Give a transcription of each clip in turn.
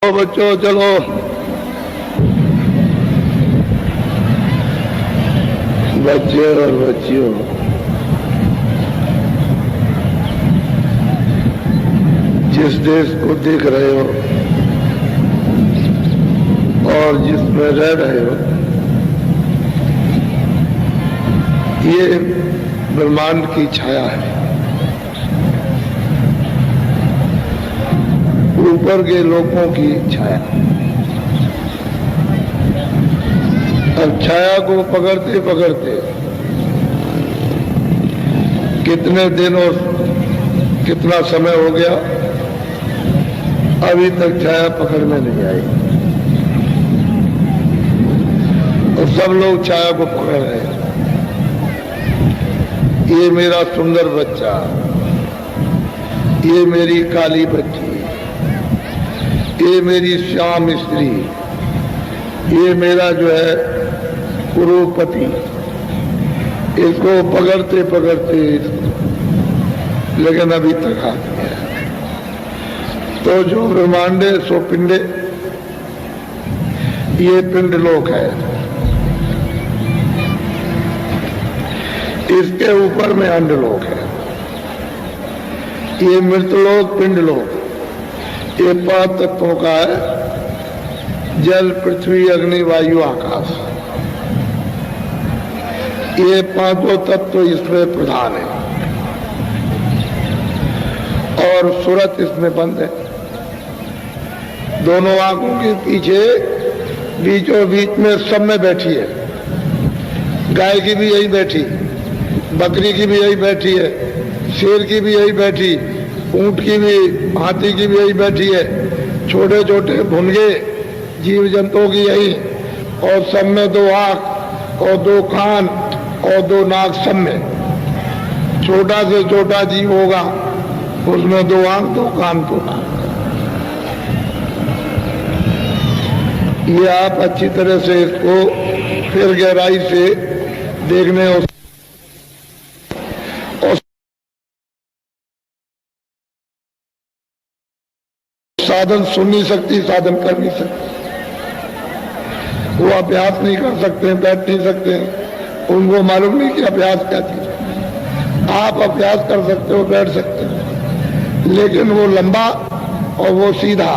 बच्चों चलो, बच्चे और बच्चियों, जिस देश को देख रहे हो और जिसमें रह रहे हो, ये ब्रह्मांड की छाया है। ऊपर के लोगों की छाया। अब छाया को पकड़ते पकड़ते कितने दिन और कितना समय हो गया, अभी तक छाया पकड़ में नहीं आई और सब लोग छाया को पकड़ रहे हैं। ये मेरा सुंदर बच्चा, ये मेरी काली बच्ची, ये मेरी श्याम स्त्री, ये मेरा जो है कुरूपति, इसको पकड़ते पकड़ते लेकिन अभी तक आ गया। तो जो ब्रह्मांडे सो पिंडे, ये पिंड लोक है। इसके ऊपर में अंड लोक है। ये मृतलोक पिंड लोक, ये 5 तत्वों का है। जल, पृथ्वी, अग्नि, वायु, आकाश। ये 5 तत्व इसमें प्रधान है और सूरत इसमें बंद है। दोनों आंखों के पीछे बीचों बीच में सब में बैठी है। गाय की भी यही बैठी, बकरी की भी यही बैठी है, शेर की भी यही बैठी, ऊंट की भी, हाथी की भी यही बैठी है, छोटे छोटे भुनगे जीव जंतुओं की यही। और सब में 2 आंख और 2 कान और 2 नाक, सब में। छोटा से छोटा जीव होगा उसमें 2 आंख 2 कान 2 नाक। ये आप अच्छी तरह से इसको फिर गहराई से देखने और साधन सुन नहीं सकती, साधन कर नहीं सकती। वो अभ्यास नहीं कर सकते, बैठ नहीं सकते, उनको मालूम नहीं कि अभ्यास क्या चीज है। आप अभ्यास कर सकते हो, बैठ सकते हो, लेकिन वो लंबा और वो सीधा,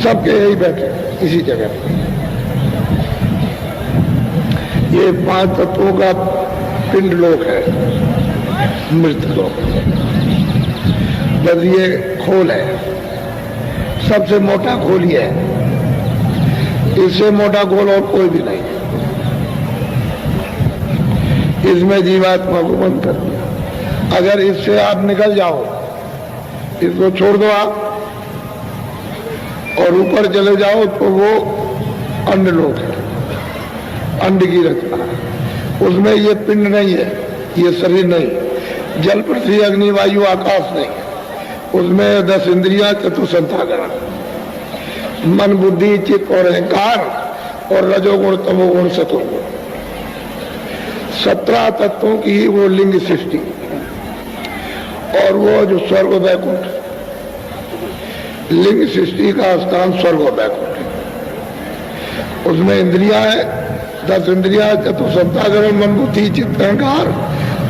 सबके यही बैठे इसी जगह पर। ये 5 तत्वों का पिंड लोक है, मृत लोक। बस ये खोल है, सबसे मोटा खोल ही है। इससे मोटा खोल और कोई भी नहीं है। इसमें जीवात्मा को बंद कर दिया। अगर इससे आप निकल जाओ, इसको छोड़ दो आप और ऊपर चले जाओ, तो वो अंड लोक है, अंड की रचना। उसमें ये पिंड नहीं है, ये शरीर नहीं, जल, पृथ्वी, अग्नि, वायु, आकाश नहीं है। उसमें 10 इंद्रियां, चतुसंतागण, मन, बुद्धि, चित्त और अहंकार और रजोगुण, तमोगुण, सतोगुण, 17 तत्वों की वो लिंग सृष्टि। और वो जो स्वर्ग वैकुंठ, लिंग सृष्टि का स्थान स्वर्ग वैकुंठ है। उसमें इंद्रियां है, 10 इंद्रियां, चतुसंतागण, मन, बुद्धि, चित्त, अहंकार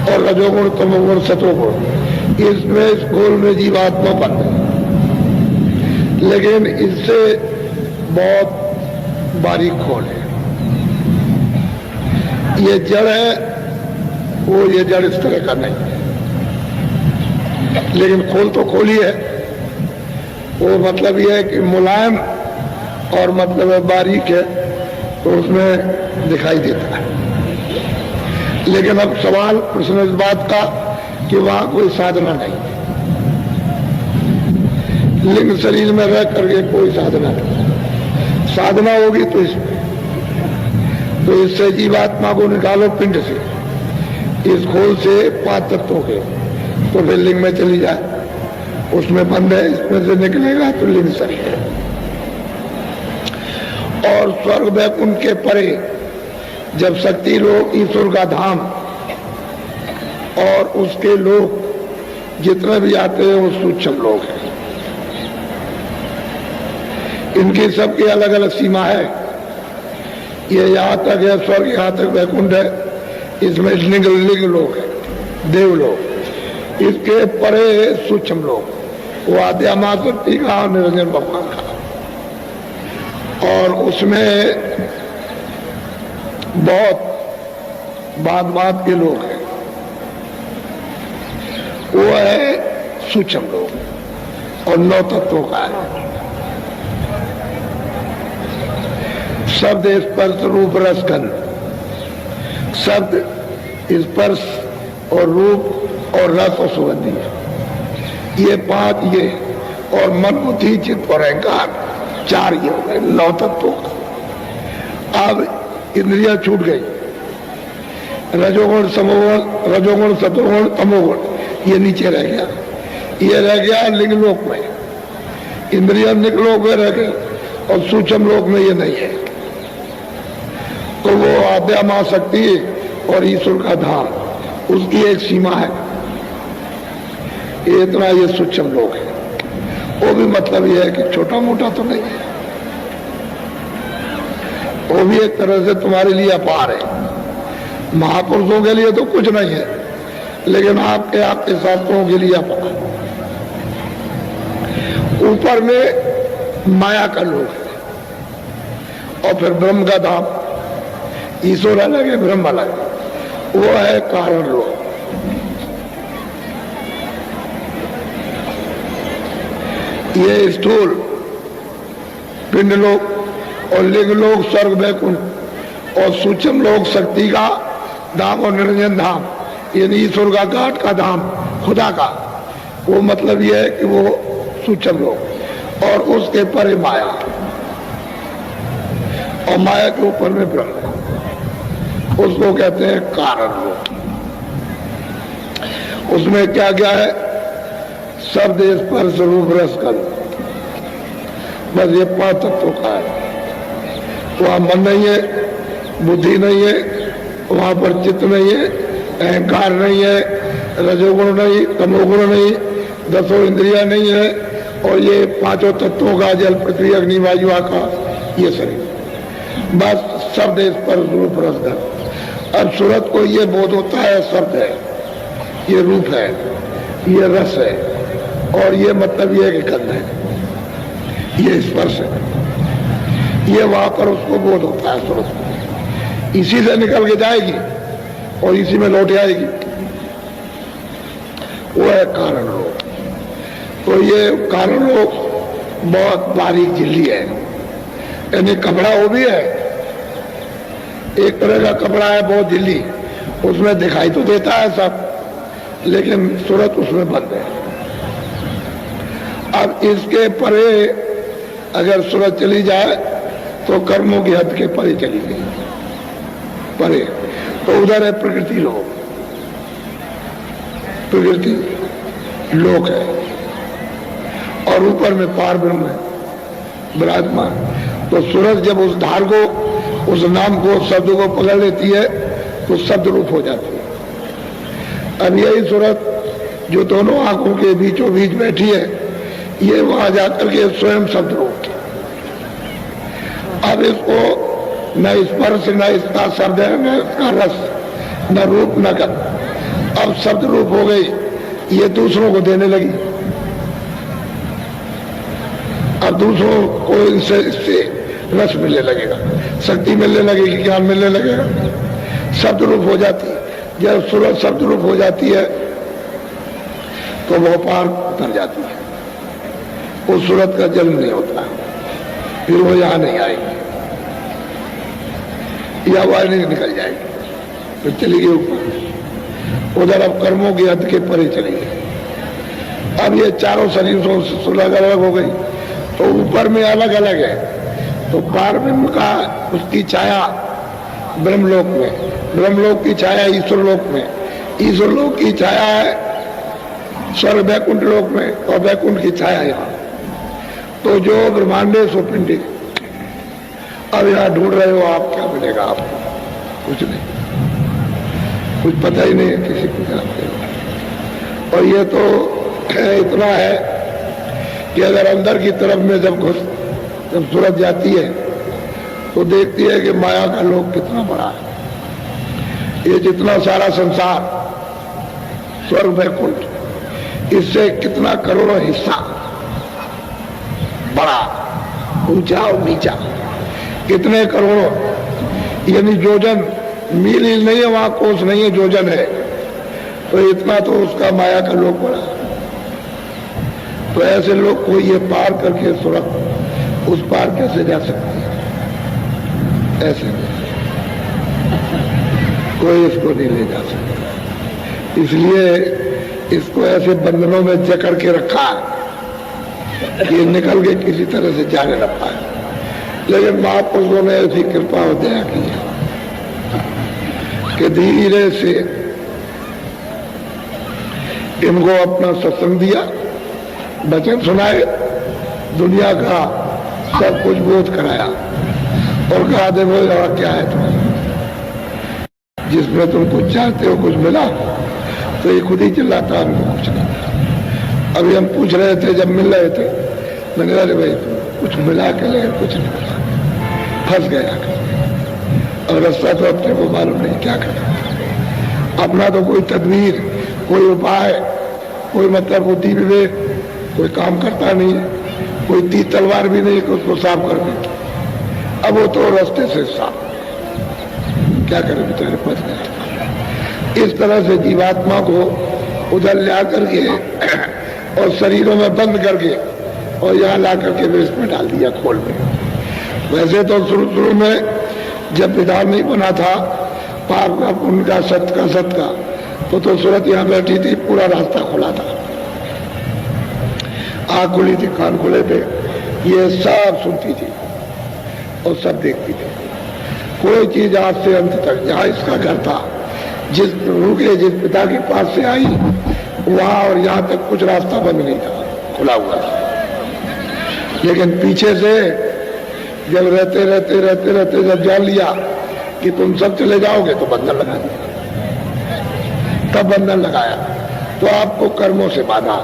और रजोगुण, तमोगुण, सतोगुण। इसमें इस खोल में जीवात्मा बंद है, लेकिन इससे बहुत बारीक खोल है। ये जड़ है, वो ये जड़ इस तरह का नहीं है, लेकिन खोल तो खोल ही है। वो मतलब ये है कि मुलायम और मतलब है बारीक है, तो उसमें दिखाई देता है। लेकिन अब सवाल प्रश्न इस बात का कि वहां कोई साधना नहीं है। लिंग शरीर में रह करके कोई साधना नहीं। साधना होगी तो तो इससे जीवात्मा को निकालो पिंड से, इस खोल से 5 तत्वों के, तो फिर लिंग में चली जाए। उसमें बंद है, इसमें से निकलेगा तो लिंग शरीर है। और स्वर्ग वैकुंठ के परे जब शक्ति लोग, ईश्वर का धाम और उसके लोग जितने भी आते हैं वो सूक्ष्म लोग हैं। इनकी सबकी अलग अलग सीमा है। ये यहाँ तक है स्वर्ग, यहाँ तक वैकुंठ है, इसमें लिंग लिंग लोग है, देवलोक। इसके परे सूक्ष्म लोग, वो आद्या माँ शक्ति का और निरंजन भगवान का, और उसमें बहुत बात के लोग हैं, वो है सूक्ष्म लोग और 9 तत्वों का है। शब्द स्पर्श रूप रस गंध, शब्द स्पर्श और रूप और रस और सुगंधी, ये 5 ये, और मन बुद्धि चित्त और अहंकार 4 ये हो गए 9 तत्वों का। अब इंद्रियां छूट गई, रजोगुण समोगुण, रजोगुण सतोगुण तमोगुण, ये नीचे रह गया। ये रह गया लिंगलोक में, इंद्रिया निकलोक में रह गई, और सूक्ष्म लोक में ये नहीं है। तो वो आद्या मां शक्ति और ईश्वर का धाम, उसकी एक सीमा है, ये इतना ये सूक्ष्म लोक है। वो भी मतलब ये है कि छोटा मोटा तो नहीं है, वो भी एक तरह से तुम्हारे लिए अपार है। महापुरुषों के लिए तो कुछ नहीं है, लेकिन आपके शास्त्रों के लिए अपार। ऊपर में माया का लोक है, और फिर ब्रह्म का धाम, ईश्वर अलग है ब्रह्म अलग है, वो है कारण लोक। ये स्थूल पिंड लोक और लिंग लोक स्वर्ग वैकुंठ, और सूक्ष्म लोक शक्ति का धाम और निरंजन धाम, यानी ईश्वर का घाट का धाम, खुदा का, वो मतलब ये है कि वो सूक्ष्म लोक, और उसके परे माया, और माया के ऊपर में ब्रह्म, उसको कहते हैं कारण लोक। उसमें क्या क्या है? शब्द स्पर्श रूप रस गंध, बस ये 5 तत्वों का है। वहां मन नहीं है, बुद्धि नहीं है, वहां पर चित्त नहीं है, अहंकार नहीं है, रजोगुण नहीं, तमोगुण नहीं, 10 इंद्रियां नहीं है, और ये 5 तत्वों का जल पृथ्वी अग्नि वायु आकाश, ये शरीर, बस शब्द स्पर्श रूप रस गंध। अब सूरत को ये बोध होता है शब्द है, ये रूप है, ये रस है, और ये मतलब ये कि गंध है, ये स्पर्श है, ये वहां पर उसको बोध होता है सूरत को। इसी से निकल के जाएगी और इसी में लौट आएगी, वो है कारण लोक। तो ये कारण लोक बहुत बारीक झिल्ली है, यानी कपड़ा वो भी है, एक तरह का कपड़ा है बहुत झिल्ली, उसमें दिखाई तो देता है सब, लेकिन सूरत उसमें बंद है। अब इसके परे अगर सूरत चली जाए तो कर्मों की हद के परे चली गई, परे, तो उधर है प्रकृति लोक, प्रकृति लोक है, और ऊपर में पार ब्रह्म है विराजमान। तो सूरत जब उस धार को, उस नाम को, शब्द को पकड़ लेती है तो शब्द रूप हो जाती है। अब यही सूरत जो दोनों आंखों के बीचों बीच बैठी है, ये वहां जाकर के स्वयं शब्द रूप। अब इसको न स्पर्श, न इसका शब्द है, न इसका रस, न रूप, न गंध, अब शब्द रूप हो गई, ये दूसरों को देने लगी। अब दूसरों को इससे रस मिलने लगेगा, शक्ति मिलने लगेगी, ज्ञान मिलने लगेगा, शब्द रूप हो जाती है। जब सूरत शब्द रूप हो जाती है तो वो पार उतर जाती है, उस सूरत का जन्म नहीं होता, फिर वो यहां नहीं आएगी, या वह नहीं निकल जाएगी, फिर चली गई ऊपर, उधर अब कर्मों की हद के परे चली गई। अब ये चारों शरीरों से अलग अलग हो गई, तो ऊपर में अलग अलग है, तो पार ब्रह्म का उसकी छाया ब्रह्मलोक में, ब्रह्मलोक की छाया ईश्वर लोक में, ईश्वर लोक की छाया है स्वर्ग वैकुंठ लोक में, और वैकुंठ की छाया यहाँ। तो जो ब्रह्मांडे सो पिंडी। अब यहाँ ढूंढ रहे हो आप, क्या मिलेगा आपको? कुछ नहीं, कुछ पता ही नहीं है किसी को जानते हो। और ये तो इतना है कि अगर अंदर की तरफ में जब जब सूरज जाती है तो देखती है कि माया का लोक कितना बड़ा है। ये जितना सारा संसार, स्वर्ग वैकुंठ, इससे कितना करोड़ों हिस्सा बड़ा, ऊंचा और नीचा, कितने करोड़ों, यानी जोजन, मील ही नहीं है वहां, कोस नहीं है, जोजन है। तो इतना तो उसका माया का लोक बड़ा। तो ऐसे लोग को ये पार करके सुरख उस पार कैसे जा सकते हैं? ऐसे नहीं, कोई इसको नहीं ले जा सकता। इसलिए इसको ऐसे बंधनों में जकड़ के रखा कि निकल के किसी तरह से जाने न पाए। लेकिन महापुरुषों ने ऐसी कृपा और दया की है कि धीरे से इनको अपना सत्संग दिया, वचन सुनाए, दुनिया का सब कुछ बोध कराया और कहा देखो और क्या है तुम्हारा, जिसमें तुम कुछ चाहते हो कुछ मिला, तो ये खुद ही चिल्लाता हमको कुछ नहीं मिला। अभी हम पूछ रहे थे, जब मिल रहे थे, मैंने कहा भाई कुछ मिला के लेकिन कुछ नहीं मिला, फंस गया। और रास्ता तो अपने को मालूम नहीं क्या करना, अपना तो कोई तदबीर, कोई उपाय, कोई मतलब बुद्धि विवेक, कोई काम करता नहीं है, कोई तीर तलवार भी नहीं कि उसको साफ कर दे। अब वो तो रास्ते से साफ, क्या करे बेचारे, फंस गए। इस तरह से जीवात्मा को उधर ला करके और शरीरों में बंद करके और यहाँ ला करके वेश में डाल दिया, खोल में। वैसे तो शुरू में जब विधान नहीं बना था पाप का पुण्य का सत्य का सत्य का, तो सूरत यहाँ बैठी थी, पूरा रास्ता खुला था, आँख खुली थी, कान खुले थे, ये सब सुनती थी और सब देखती थी। कोई चीज आज से अंत तक, जहाँ इसका घर था, जिस रुके, जिस पिता के पास से आई, वहां और यहाँ तक कुछ रास्ता बंद नहीं था, खुला हुआ था। लेकिन पीछे से जब रहते रहते रहते रहते जब जान लिया कि तुम सब चले जाओगे, तो बंधन लगा दिया। तब बंधन लगाया तो आपको कर्मों से बाधा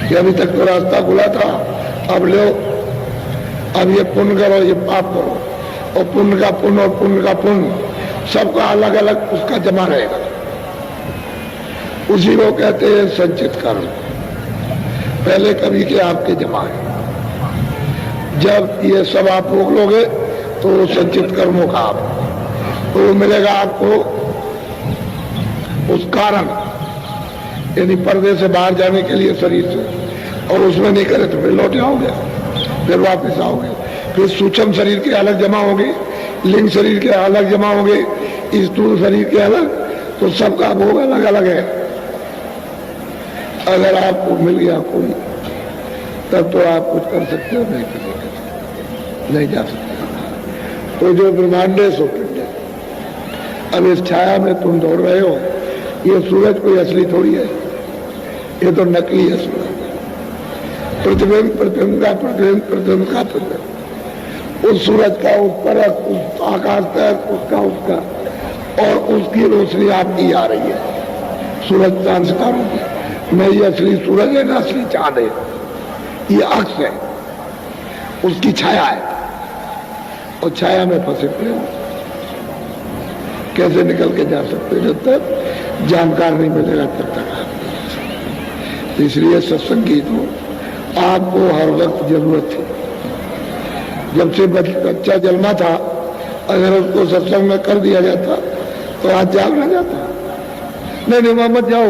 कि अभी तक तो रास्ता खुला था, अब लो, अब ये पुण्य करो, ये पाप करो, और पुण्य का पुण्य और पुण्य का पुण्य सबका अलग अलग उसका जमा रहेगा। उसी को कहते हैं संचित कर्म। पहले कभी के आपके जमा है, जब ये सब आप रोक लोगे तो वो संचित कर्मों का आप, तो वो मिलेगा आपको उस कारण, यानी पर्दे से बाहर जाने के लिए शरीर से, और उसमें नहीं करे तो फिर लौट आओगे, फिर वापस आओगे, फिर सूक्ष्म शरीर के अलग जमा होंगे, लिंग शरीर के अलग जमा होंगे, स्थूल शरीर के अलग, तो सबका भोग अलग अलग है। अगर आपको मिल गया कोई, तब तो आप कुछ कर सकते हो, नहीं कर सकते, नहीं जा सकते। तो जो ब्रह्मांड है सो पिंड है। अब इस छाया में तुम दौड़ रहे हो, ये सूरज कोई असली थोड़ी है, ये तो नकली है सूरज। प्रतिबिंब प्रतिबिंब का प्रतिबिंब, प्रतिबिंब का प्रतिबिंब, उस सूरज का, उस परत, उस आकाश तक, उसका और उसकी रोशनी आपकी आ रही है, सूरज चांद सितारों की। मैं ये असली सूरज है ना असली चांद है, ये अक्स है, उसकी छाया है, और छाया में फंसे पड़े कैसे निकल के जा सकते? जब तक जानकार नहीं मिलेगा तब तक आप। इसलिए सत्संगी तो आपको हर वक्त जरूरत थी। जब से बच्चा जन्मा था, अगर उसको सत्संग में कर दिया जाता तो आज जाग ना जाता। नहीं वहां मत जाओ,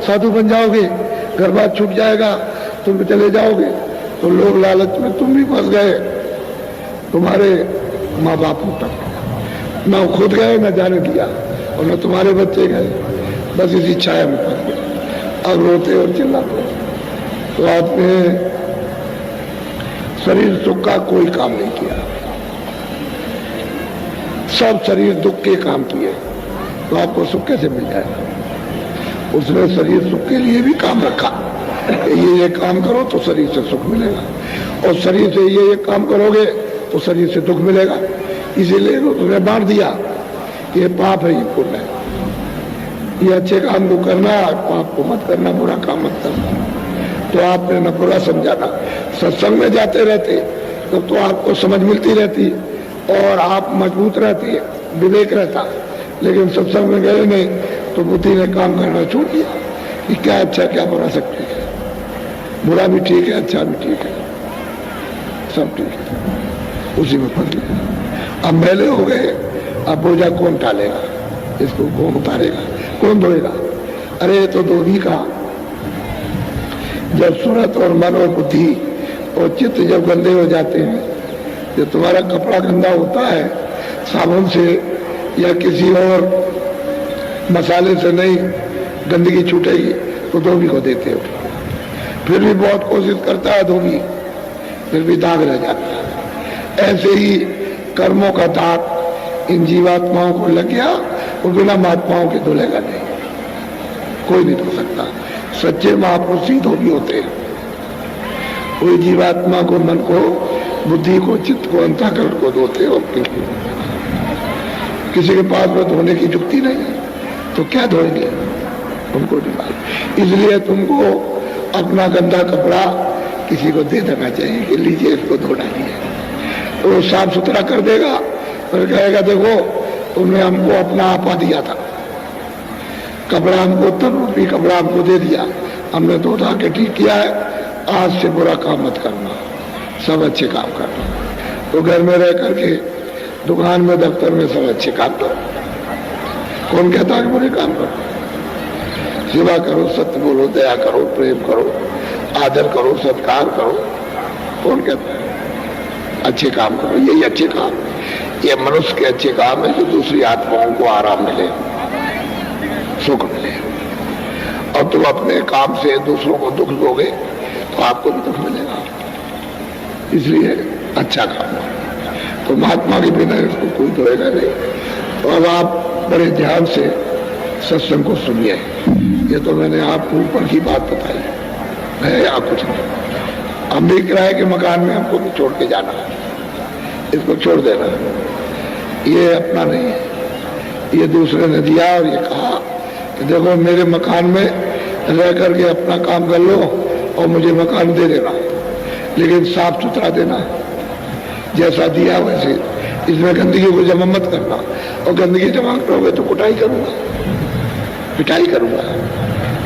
साधु बन जाओगे, घर बार छूट जाएगा, तुम चले जाओगे, तो लोग लालच में तुम भी फंस गए, तुम्हारे माँ बापों तक न खुद गए, न जाने दिया, और न तुम्हारे बच्चे गए, बस इसी छाया में फंस गए। अब रोते और चिल्लाते। तो आपने शरीर सुख का कोई काम नहीं किया, सब शरीर दुख के काम किए, तो आपको सुख कैसे मिल जाएगा? उसने शरीर सुख के लिए भी काम रखा, ये काम करो तो शरीर से सुख मिलेगा, और शरीर से ये काम करोगे तो शरीर से दुख मिलेगा। इसीलिए उसने बांट दिया, ये पाप है, ये पुण्य है, ये अच्छे काम को करना, पाप को मत करना, बुरा काम मत करना। तो आपने न बुरा समझा ना सत्संग में जाते रहते तो आपको समझ मिलती रहती और आप मजबूत रहती है, विवेक रहता। लेकिन सत्संग में गए नहीं तो बुद्धि ने काम करना छोड़ दिया कि क्या अच्छा क्या बुरा, सब ठीक है, बुरा भी ठीक है, अच्छा भी ठीक है, सब ठीक है, उसी में फंस गए। अब मैले हो गए, अब बोझा कौन टालेगा, इसको कौन उतारेगा, कौन धोएगा? अरे तो धोबी का जब सूरत और मन और बुद्धि और चित्त जब गंदे हो जाते हैं, जब तुम्हारा कपड़ा गंदा होता है साबुन से या किसी और मसाले से नहीं गंदगी छूटेगी तो धोबी को देते हो। फिर भी बहुत कोशिश करता है धोबी, फिर भी दाग रह जाता है। ऐसे ही कर्मों का दाग इन जीवात्माओं को लग गया, वो बिना महात्माओं के धुलेगा नहीं, कोई नहीं धो सकता। सच्चे महापुरुष ही धोबी होते हैं। कोई जीवात्मा को, मन को, बुद्धि को, चित्त को, अंतःकरण को धोते हो। किसी के पास में धोने की जुक्ति नहीं है तो क्या धोएंगे, उनको नहीं। इसलिए तुमको अपना गंदा कपड़ा किसी को दे देना चाहिए कि लीजिए इसको धो डालिए, तो वो साफ सुथरा कर देगा। फिर कहेगा देखो तुमने हमको अपना आपा दिया था, कपड़ा हमको, तन रूपी कपड़ा हमको दे दिया, हमने धो धा के ठीक किया है, आज से बुरा काम मत करना, सब अच्छे काम करना। तो घर में रह करके, दुकान में, दफ्तर में सब अच्छे काम करो। कौन कहता है कि बुरे काम करो? सेवा करो, सत्य बोलो, दया करो, प्रेम करो, आदर करो, सत्कार करो। कौन कहता है? अच्छे काम करो, यही अच्छे काम, ये मनुष्य के अच्छे काम है जो दूसरी आत्माओं को आराम मिले, सुख मिले। और तुम अपने काम से दूसरों को दुख दोगे तो आपको भी दुख मिलेगा। इसलिए अच्छा काम है। तो महात्मा के बिना इसको कोई धोएगा नहीं। तो अब आप बड़े ध्यान से सत्संग को सुनिए। ये तो मैंने आपको ऊपर की बात बताई है, या कुछ नहीं। हम भी किराए के मकान में हमको भी छोड़ के जाना, इसको छोड़ देना, ये अपना नहीं है। ये दूसरे ने दिया और ये कहा कि देखो मेरे मकान में रह करके अपना काम कर लो और मुझे मकान दे देना, लेकिन साफ सुथरा देना, जैसा दिया वैसे। इसमें गंदगी को जमा मत करना, और गंदगी जमा करोगे तो कुटाई करूंगा, पिटाई करूंगा,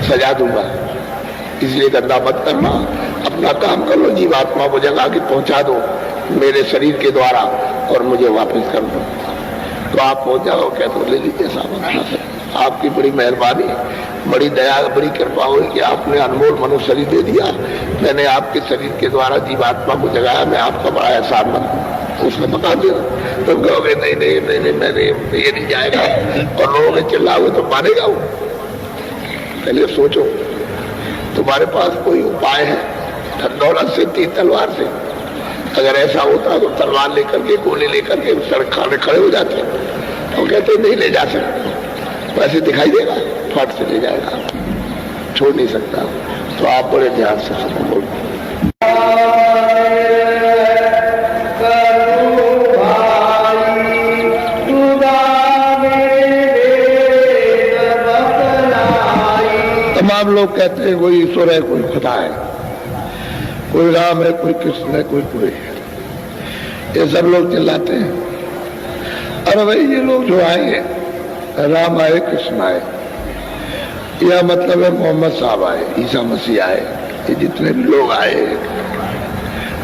सजा दूंगा। इसलिए गंदा मत करना, अपना काम कर लो, जीवात्मा को जगा के पहुंचा दो मेरे शरीर के द्वारा और मुझे वापस कर दो। तो आप पहुंच जाओ, क्या तो ले लीजिए सामान। आपकी बड़ी मेहरबानी, बड़ी दया, बड़ी कृपा हुई कि आपने अनमोल मनुष्य शरीर दे दिया। मैंने आपके शरीर के द्वारा जीवात्मा को जगाया, मैं आपका बड़ा एहसानमंद। उसने बता दिया। तुम कहोगे नहीं नहीं नहीं नहीं, मैंने ये नहीं जाएगा, और लोगों ने चिल्लाओगे तो मानेगा वो। पहले सोचो तुम्हारे पास कोई उपाय है, दौलत से, तीर तलवार से? अगर ऐसा होता तो तलवार लेकर के, गोली लेकर के सड़क खाने खड़े हो जाते और कहते नहीं ले जा सकते, वैसे दिखाई देगा, फट से ले जाएगा, छोड़ नहीं सकता। तो आप बड़े ध्यान से सबको बोलो। तमाम लोग कहते हैं कोई ईश्वर है, कोई खुदा है, कोई राम है, कोई कृष्ण है, कोई कोई है, ये सब लोग चिल्लाते हैं। अरे भाई ये लोग जो आए, राम आए, कृष्ण आए, यह मतलब है मोहम्मद साहब आए, ईसा मसीह आए, ये जितने भी लोग आए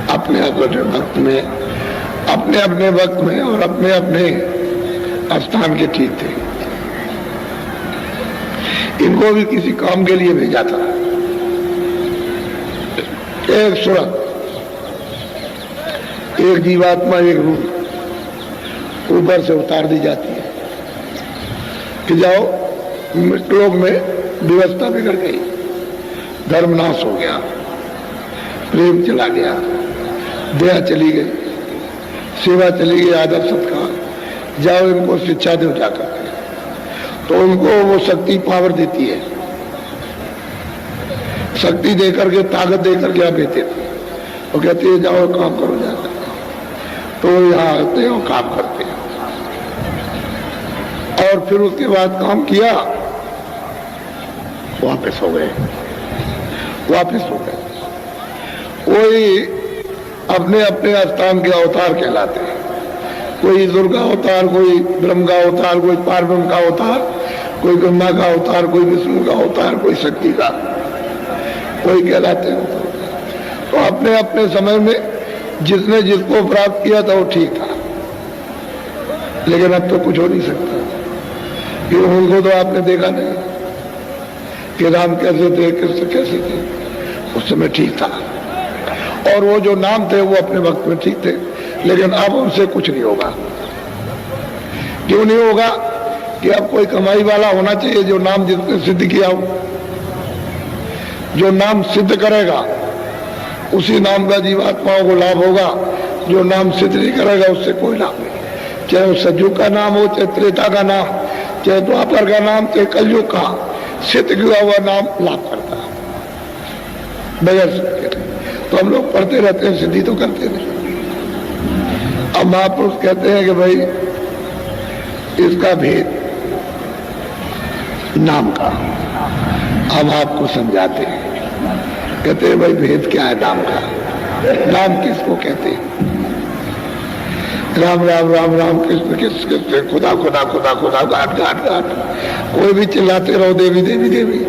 अपने अपने वक्त में, अपने अपने वक्त में और अपने अपने स्थान के ठीक थे। इनको भी किसी काम के लिए भेजा था। एक सूरत, एक जीवात्मा, एक रूह ऊपर से उतार दी जाती है कि जाओ, लोग में व्यवस्था बिगड़ गई, धर्म नाश हो गया, प्रेम चला गया, दया चली गई, सेवा चली गई, आदर सत्कार, जाओ इनको शिक्षा दो जाकर। तो उनको वो शक्ति पावर देती है, शक्ति देकर के, ताकत देकर के आप देते थे, वो कहती है जाओ काम करो जाकर। तो यहाँ आते हैं और काम करते हैं, और फिर उसके बाद काम किया, वापस हो गए, वापस हो गए। वही अपने अपने स्थान के अवतार कहलाते हैं। कोई दुर्गा अवतार, कोई ब्रह्म का अवतार, कोई पार्वती का अवतार, कोई ब्रह्मा का अवतार, कोई विष्णु का अवतार, कोई शक्ति का, कोई कहलाते हैं। तो अपने अपने समय में जिसने जिसको प्राप्त किया था वो ठीक था, लेकिन अब तो कुछ हो नहीं सकता। कि उनको तो आपने देखा नहीं कि राम कैसे थे, कृष्ण कैसे थे, उस समय ठीक था। और वो जो नाम थे वो अपने वक्त में ठीक थे, लेकिन अब उनसे कुछ नहीं होगा। क्यों नहीं होगा? कि अब कोई कमाई वाला होना चाहिए जो नाम जिसने सिद्ध किया हो। जो नाम सिद्ध करेगा उसी नाम का जीवात्माओं को लाभ होगा। जो नाम सिद्ध नहीं करेगा उससे कोई लाभ नहीं। चाहे वो सतयुग का नाम हो, चाहे त्रेता का नाम, चाहे द्वापर का नाम, चाहे कलयुग का, सिद्ध किया हुआ नाम लाभ करता है बगैर सिद्ध के। तो हम लोग पढ़ते रहते हैं, सिद्धि तो करते नहीं। अब महापुरुष कहते हैं कि भाई इसका भेद नाम का हम आपको समझाते हैं। कहते हैं भाई भेद क्या है नाम का? नाम किसको कहते हैं? राम राम राम राम, कृष्ण कृष्ण कृष्ण, खुदा खुदा खुदा खुदा, घाट घाट घाट, कोई भी चिल्लाते रहो, देवी देवी देवी,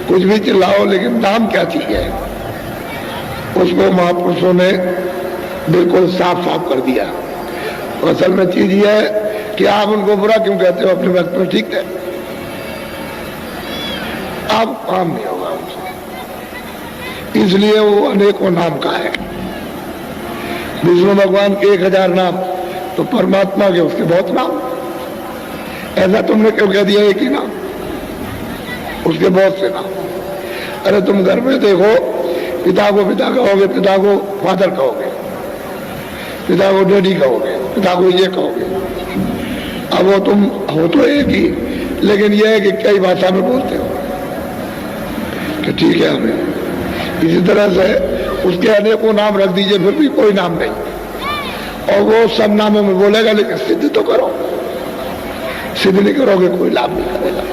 कुछ भी चिल्लाओ, लेकिन नाम क्या चीज है उसको महापुरुषों ने बिल्कुल साफ साफ कर दिया। तो असल में चीज ये है कि आप उनको बुरा क्यों कहते हो? अपने वक्त में ठीक है, अब काम नहीं होगा उनसे, इसलिए वो अनेकों नाम का है। विष्णु भगवान के 1000 नाम, तो परमात्मा के उसके बहुत नाम। ऐसा तुमने क्यों कह दिया एक ही नाम? उसके बहुत से नाम। अरे तुम घर में देखो, पिता को पिता कहोगे, पिता को फादर कहोगे, पिता को डैडी कहोगे, पिता को ये कहोगे। अब वो तुम हो तो एक ही, लेकिन यह है कि कई भाषा में बोलते हो कि ठीक है हमें। इसी तरह से उसके अनेकों नाम रख दीजिए, फिर भी कोई नाम नहीं, और वो सब नामों में बोलेगा, लेकिन सिद्ध तो करो। सिद्ध नहीं करोगे कोई लाभ नहीं करेगा।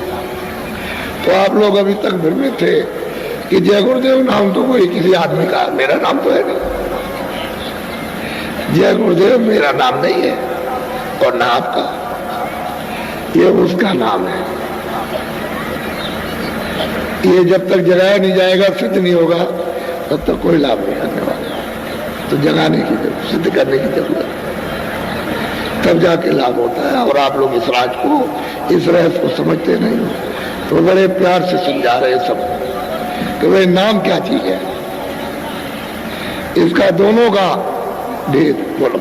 तो आप लोग अभी तक भ्रम में थे कि जय गुरुदेव नाम तो कोई किसी आदमी का, मेरा नाम तो है नहीं। जय गुरुदेव मेरा नाम नहीं है और ना आपका, ये उसका नाम है। ये जब तक जगाया नहीं जाएगा, सिद्ध नहीं होगा, तब तक कोई लाभ नहीं करने वाला। तो जगाने की जरूरत, सिद्ध करने की जरूरत, तब जाके लाभ होता है। और आप लोग इस राज को, इस रहस्य को समझते नहीं हो, तो बड़े प्यार से समझा रहे सब कि भाई नाम क्या चीज है, इसका दोनों का भेद बोलो।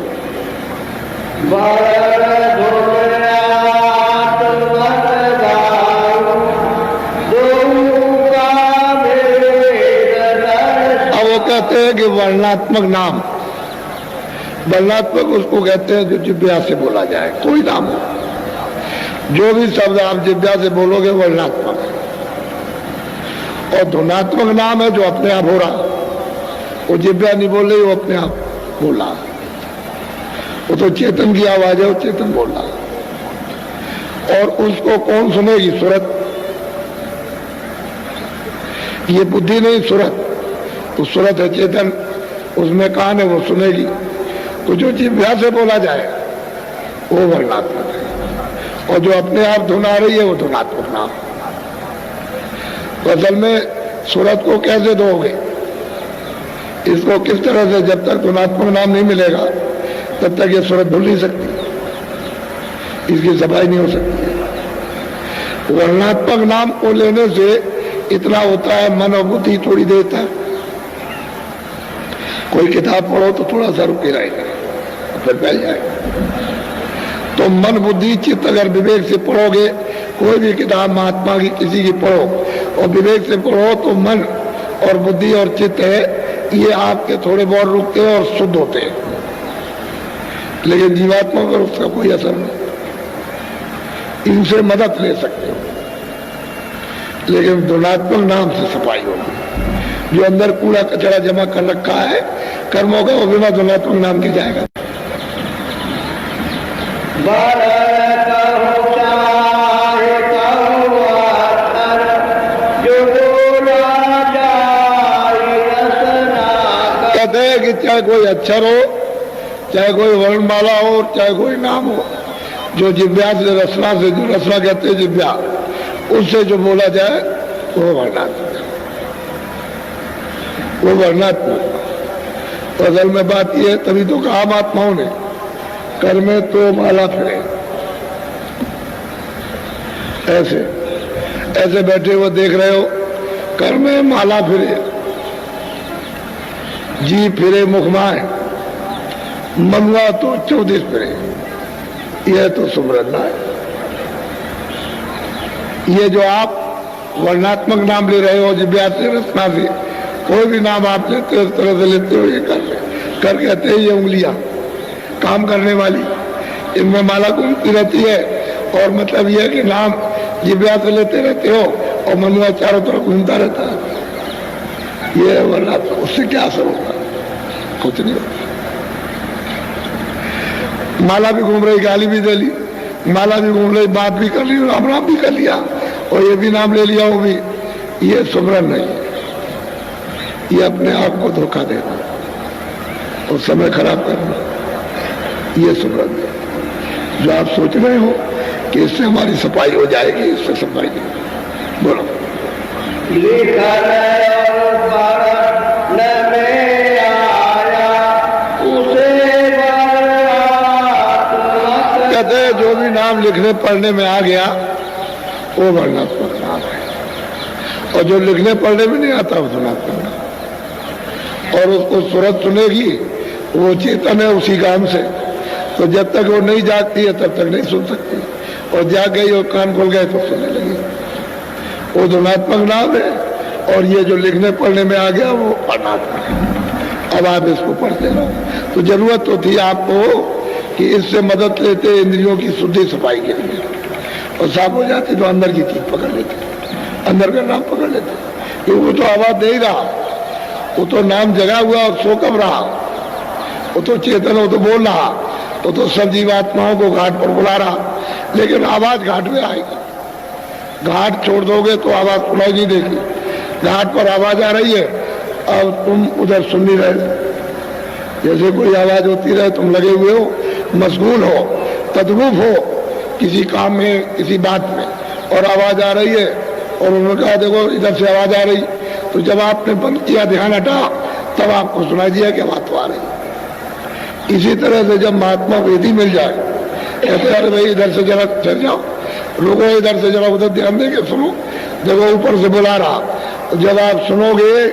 अब वो कहते हैं कि वर्णात्मक नाम, वर्णात्मक उसको कहते हैं जो जिह्वा से बोला जाए, कोई नाम हो, जो भी शब्द आप जिह्वा से बोलोगे वर्णात्मक। और ध्वनात्मक नाम है जो अपने आप हो रहा, वो जिह्वा नहीं बोल रही, वो अपने आप बोल रहा। वो तो चेतन की आवाज है, वो चेतन बोल रहा। और उसको कौन सुनेगी? सुरत। ये बुद्धि नहीं, सुरत। तो सुरत है चेतन, उसमें कान है, वो सुनेगी। तो जो जिह्वा से बोला जाए वो वर्णात्मक है, और जो अपने आप धुन आ रही है वो धुनात्मक नाम। तो असल में सुरत को कैसे दोगे? इसको किस तरह से? जब तक धुनात्मक नाम नहीं मिलेगा तब तक ये सुरत धुल नहीं सकती, इसकी सफाई नहीं हो सकती। वर्णात्मक नाम को लेने से इतना होता है, मन और बुद्धि थोड़ी देता है। कोई किताब पढ़ो तो थोड़ा सा रुके रहेगा, फिर फैल जाएगा। तो मन बुद्धि चित्त अगर विवेक से पढ़ोगे, कोई भी किताब महात्मा की किसी की पढ़ो और विवेक से पढ़ो, तो मन और बुद्धि और चित्त है, ये आपके थोड़े बहुत रुकते हैं और शुद्ध होते हैं। लेकिन जीवात्मा पर उसका कोई असर नहीं। इनसे मदद ले सकते हो, लेकिन धुनात्मक नाम से सफाई होगी। जो अंदर कूड़ा कचरा जमा कर रखा है कर्मों का, वो बिना धुनात्मक नाम के जाएगा। कहते हैं कि चाहे कोई अक्षर हो, चाहे कोई वर्णमाला हो, चाहे कोई नाम हो, जो जिव्या से रसना से, जो रसना कहते हैं जिव्या, उससे जो बोला जाए वो वर्णात्मक, वो वर्णात्मक। तो असल में बात यह है, तभी तो कहा महात्माओं ने, कर में तो माला फिरे। ऐसे ऐसे बैठे हुए देख रहे हो, कर में माला फिरे, जी फिरे मुखमाए, मनुआ तो 14 फिरे। यह तो सुमरना है। ये जो आप वर्णात्मक नाम ले रहे हो, जिव्या से रसना से, कोई भी नाम आप लेते हो, इस तरह से लेते हो, ये कर कहते हैं ये उंगलियां काम करने वाली, इनमें माला घूमती रहती है। और मतलब यह है कि नाम जिव्या से लेते रहते हो और मनुआ चारों तरफ घूमता रहता है। ये वर्णात्मक, उससे क्या असर होगा? कुछ नहीं होता। माला भी घूम रही, गाली भी दे ली, माला भी घूम रही, बात भी कर ली, राम राम भी कर लिया और ये भी नाम ले लिया, वो भी। ये सुमरन नहीं, ये अपने आप को धोखा देना और समय खराब करना, ये सुमरन है। जो आप सोच रहे हो कि इससे हमारी सफाई हो जाएगी, इससे सफाई नहीं। बोलो। कहते हैं जो भी नाम लिखने पढ़ने में आ गया वो वर्णात्मक नाम है, और जो लिखने पढ़ने में नहीं आता वो धनात्मक नाम। और उसको सूरत सुनेगी, वो चेतन है उसी काम से, तो जब तक वो नहीं जागती है तब तक नहीं सुन सकती, और जाग गई और कान खोल गए तो सुनने लगी। वो धनात्मक नाम है, और ये जो लिखने पढ़ने में आ गया वो वर्णात्मक है। अब आप इसको पढ़ते रहो। तो जरूरत तो थी आपको कि इससे मदद लेते इंद्रियों की शुद्धि सफाई के लिए, और साफ हो जाती तो अंदर की चीज पकड़ लेते, अंदर का नाम पकड़ लेते। क्योंकि वो तो आवाज दे ही रहा, वो तो नाम जगा हुआ और सो कब रहा, वो तो चेतन, वो तो बोल रहा, वो तो सब जीवात्माओं को घाट पर बुला रहा, लेकिन आवाज घाट में आएगी। घाट छोड़ दोगे तो आवाज सुनाई नहीं देगी। घाट पर आवाज आ रही है, अब तुम उधर सुन नहीं रहे। जैसे कोई आवाज होती रहे, तुम लगे हुए हो, मशगूल हो, तद्रूप हो किसी काम में, किसी बात में, और आवाज आ रही है, और उन्होंने कहा देखो इधर से आवाज आ रही, तो जब आपने बंद किया, ध्यान हटा, तब आपको सुनाई दिया कि आवाज तो आ रही। इसी तरह से जब महात्मा वेदी मिल जाए, कहते अरे भाई इधर से जरा चल जाओ, रुको, इधर से जरा उधर ध्यान देके सुनो, देखो ऊपर से बुला रहा, तो जब आप सुनोगे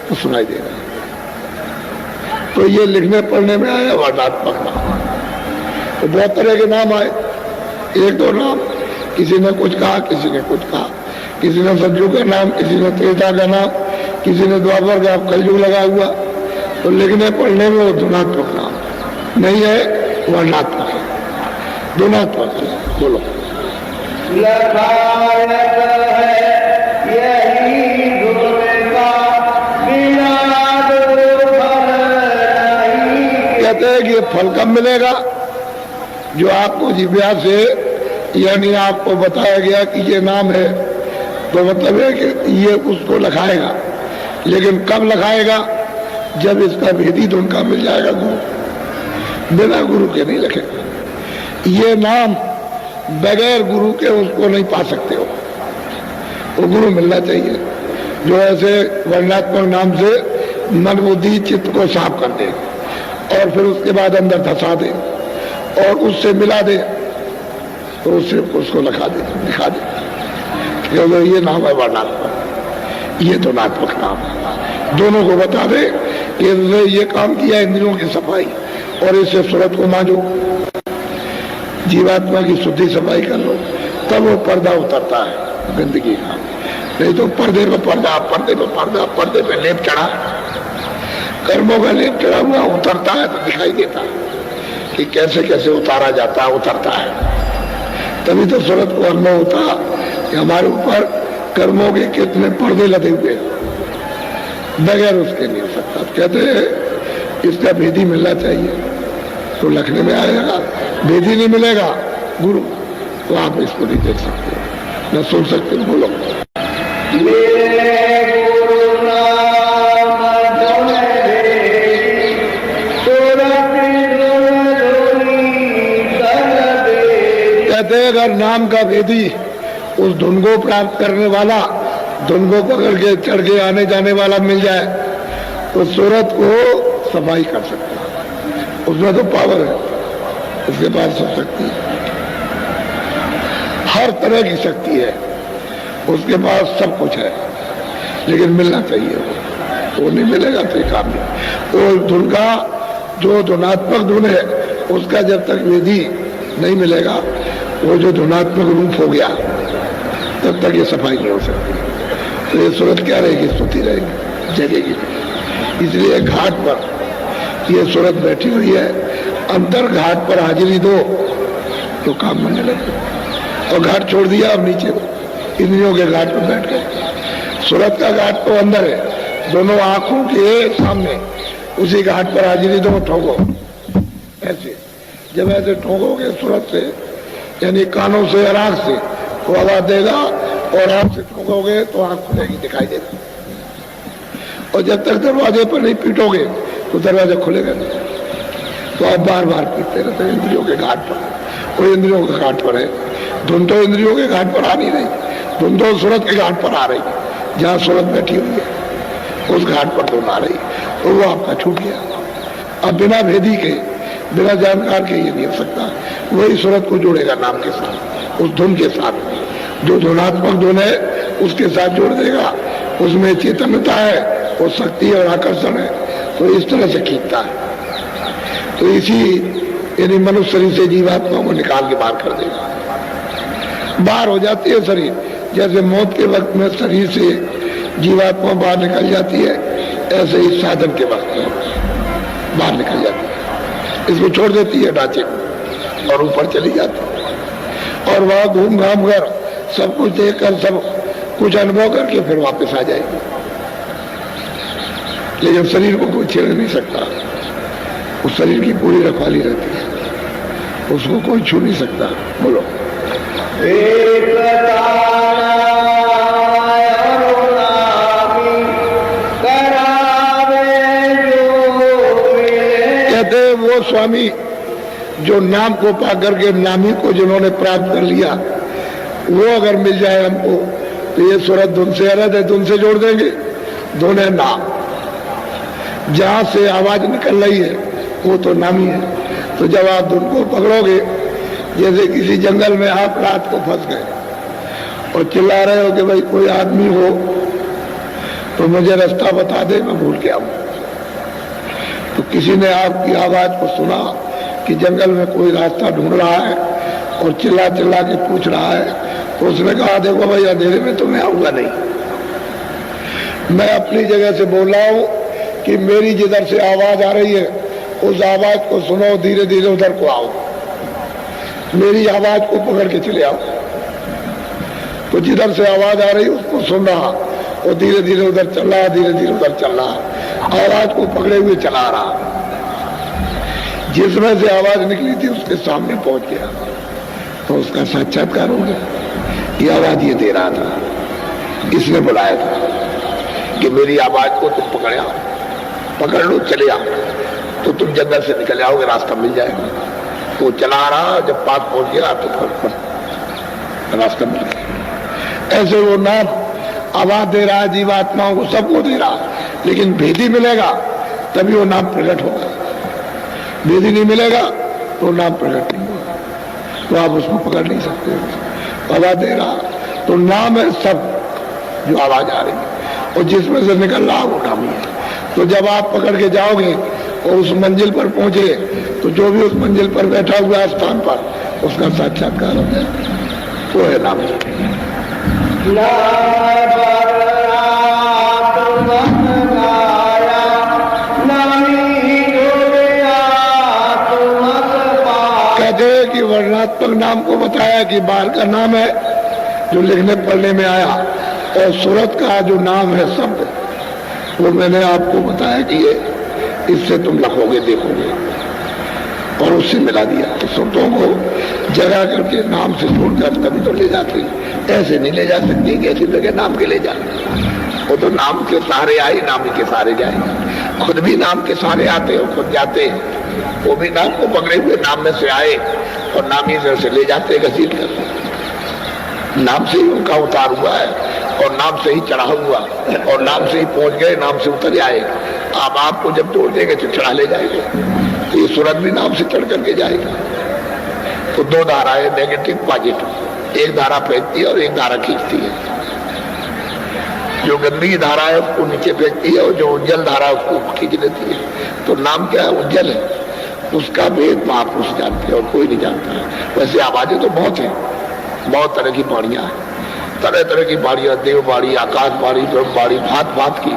तो सुनाई देगा। तो ये लिखने पढ़ने में आया वर्णात्मक नाम। तो बहुत तरह के नाम आए, एक दो नाम, किसी ने कुछ कहा, किसी ने कुछ कहा, किसी ने सतयुग का नाम, किसी ने त्रेता का नाम, किसी ने द्वापर का, कलयुग लगा हुआ। तो लिखने पढ़ने में वो धनात्मक नाम नहीं है, वर्णात्मक है, धनात्मक है। बोलो। कहते हैं कि ये फल कब मिलेगा? जो आपको जिव्या से, यानी आपको बताया गया कि ये नाम है, तो मतलब है कि ये उसको लखाएगा। लेकिन कब लखाएगा? जब इसका भेदी धुनका मिल जाएगा गुरु। बिना गुरु के नहीं लखेगा। ये नाम बगैर गुरु के उसको नहीं पा सकते हो, वो गुरु मिलना चाहिए, जो ऐसे वर्णात्मक नाम से मन बुद्धि चित्त को साफ कर दे, और फिर उसके बाद अंदर धसा दे, और उससे मिला दे, तो उससे उसको दिखा दे। क्योंकि ये नाम है वर्णात्मक, ये तो नात्मक नाम है। दोनों को बता दे कि ये काम किया इंद्रियों की सफाई, और इससे सूरत को मांझो, जीवात्मा की शुद्धि सफाई कर लो, तब वो पर्दा उतरता है गंदगी का। नहीं तो पर्दे पे पर्दा, पर्दे पे पर्दा, पर्दे पे लेप चढ़ा, कर्मों का लेप चढ़ा हुआ उतरता है तो दिखाई देता है कि कैसे कैसे उतारा जाता है, उतरता है। तभी तो सूरत को अनुभव होता कि हमारे ऊपर कर्मों के कितने पर्दे लदे हुए, बगैर उसके नहीं हो सकता। कहते हैं इसका भेदी मिलना चाहिए, तो लखने में आएगा। भेदी नहीं मिलेगा गुरु, तो आप इसको नहीं देख सकते, न सुन सकते। बोलो। कहते हैं अगर नाम का भेदी उस धुन को प्राप्त करने वाला, धुन को पकड़ के चढ़ के आने जाने वाला मिल जाए तो सूरत को सफाई कर सकता है। उसमें तो पावर है, उसके पास सब शक्ति है, हर तरह की शक्ति है, उसके पास सब कुछ है, लेकिन मिलना चाहिए। वो नहीं मिलेगा तो ये काम नहीं। वो धुन का जो धुनात्मक धुन है उसका जब तक विधि नहीं मिलेगा, वो जो धुनात्मक रूप हो गया तब तक ये सफाई नहीं हो सकती। तो ये सूरत क्या रहेगी? स्तुति रहेगी, जगेगी। इसलिए घाट पर ये सूरत बैठी हुई है, अंतर घाट पर हाजिरी दो तो काम बनने लगे। और घाट छोड़ दिया, अब नीचे इंद्रियों के घाट पर बैठ गए। सूरत का घाट तो अंदर है, दोनों आंखों के सामने, उसी घाट पर हाजिरी दो, ठोको। ऐसे जब ऐसे ठोकोगे सूरत से, यानी कानों से और आंख से, तो आवाज देगा, और आंख से ठोकोगे तो आंख खुलेगी, दिखाई देगा। और जब तक दरवाजे पर नहीं पीटोगे तो दरवाजा खुलेगा नहीं। तो आप बार बार पीटते रहते इंद्रियों के घाट पर। वो इंद्रियों के घाट पर है, धुन तो इंद्रियों के घाट पर आ नहीं रही, धुन तो सूरत के घाट पर आ रही, जहाँ सूरत बैठी हुई है उस घाट पर धुन आ रही, तो वो आपका छूट गया। अब बिना भेदी के, बिना जानकार के ये नहीं हो सकता। वही सूरत को जोड़ेगा नाम के साथ, उस धुन के साथ, जो धुनात्मक धुन है उसके साथ जोड़ देगा। उसमें चेतनता है, वो शक्ति और आकर्षण है, तो इस तरह से खींचता है। तो इसी यानी मनुष्य शरीर से जीवात्मा को निकाल के बाहर कर देगा। बाहर हो जाती है शरीर, जैसे मौत के वक्त में शरीर से जीवात्मा बाहर निकल जाती है, ऐसे ही साधन के वक्त में बाहर निकल जाती है। इसको छोड़ देती है ढांचे को और ऊपर चली जाती है, और वहां घूम घाम कर सब कुछ देखकर, सब कुछ अनुभव करके फिर वापस आ जाएगी। लेकिन शरीर को कोई छेड़ नहीं सकता, उस शरीर की पूरी रखवाली रहती है, उसको कोई छू नहीं सकता। बोलो कहते वो स्वामी जो नाम को पा करके नामी को जिन्होंने प्राप्त कर लिया, वो अगर मिल जाए हमको तो ये सूरत धुन से अलग है, धुन से जोड़ देंगे। धुन है नाम, जहां से आवाज निकल रही है वो तो नामी है। तो जब आप धुन को पकड़ोगे, जैसे किसी जंगल में आप रात को फंस गए और चिल्ला रहे हो कि भाई कोई आदमी हो तो मुझे रास्ता बता दे, मैं भूल के आऊं। तो किसी ने आपकी आवाज को सुना कि जंगल में कोई रास्ता ढूंढ रहा है और चिल्ला चिल्ला के पूछ रहा है, तो उसने कहा देखो भाई अंधेरे में तो मैं आऊंगा नहीं, मैं अपनी जगह से बोल रहा हूं कि मेरी जिधर से आवाज आ रही है उस आवाज को सुनो, धीरे धीरे उधर को आओ, मेरी आवाज को पकड़ के चले आओ। तो जिधर से आवाज आ रही उसको सुन रहा और धीरे धीरे उधर चल रहा, धीरे धीरे उधर चल रहा, आवाज को पकड़े हुए चला रहा। जिसमें से आवाज निकली थी उसके सामने पहुंच गया तो उसका साक्षात्कार हो गया। ये आवाज ये दे रहा था, इसने बुलाया था कि मेरी आवाज को तुम पकड़ लो, चले आओ, तो तुम जंगल से निकल आओगे, रास्ता मिल जाएगा। तो चला रहा, जब पास पहुंच गया तो रास्ता मिल गया। ऐसे वो नाम आवाज दे रहा है जीवात्माओं को, सबको दे रहा, लेकिन भेदी मिलेगा तभी वो नाम प्रकट होगा। भेदी नहीं मिलेगा तो नाम प्रकट नहीं होगा, तो आप उसको पकड़ नहीं सकते। आवाज दे रहा तो नाम है सब जो आवाज आ रही है, और जिसमें से निकल रहा वो नाम ही है। तो जब आप पकड़ के जाओगे और उस मंजिल पर पहुंचे तो जो भी उस मंजिल पर बैठा हुआ स्थान पर उसका साक्षात्कार हो जाए, तो है नाम। कहते हैं कि वर्णात्मक नाम को बताया कि बाहर का नाम है जो लिखने पढ़ने में आया, और सूरत का जो नाम है शब्द वो मैंने आपको बताया कि ये इससे तुम लखोगे, देखोगे, और उससे मिला दिया। तो शब्दों को जगा करके नाम से जोड़कर तभी तो ले जाते, ऐसे नहीं ले जा सकती कि ऐसी जगह नाम के ले जा। वो तो नाम के सहारे आए, नाम के सहारे जाए। खुद भी नाम के सहारे आते हो, खुद जाते, वो भी नाम को पकड़े हुए नाम में से आए, और नामी से ले जाते घसीट कर। नाम से ही उनका उतार हुआ है और नाम से ही चढ़ा हुआ और नाम से ही पहुंच गए, नाम से उतर आएगा। अब आपको जब तोड़ देंगे तो चढ़ा ले जाएंगे, तो ये सूरत भी नाम से चढ़ करके जाएगा। तो दो धाराएं, नेगेटिव पॉजिटिव, एक धारा फेंकती है और एक धारा खींचती है। जो गंदी धारा है उसको नीचे फेंकती है और जो उज्जवल धारा है उसको खींच लेती है। तो नाम क्या है? उज्जवल है, उसका भेद महापुरुष जानते हैं और कोई नहीं जानता है। वैसे आवाजें तो बहुत है, बहुत तरह की बाड़ियां हैं, तरह तरह की बाड़ियां, देव बाड़ी, आकाश बाड़ी, ब्रह्म बाड़ी, भांत भांत की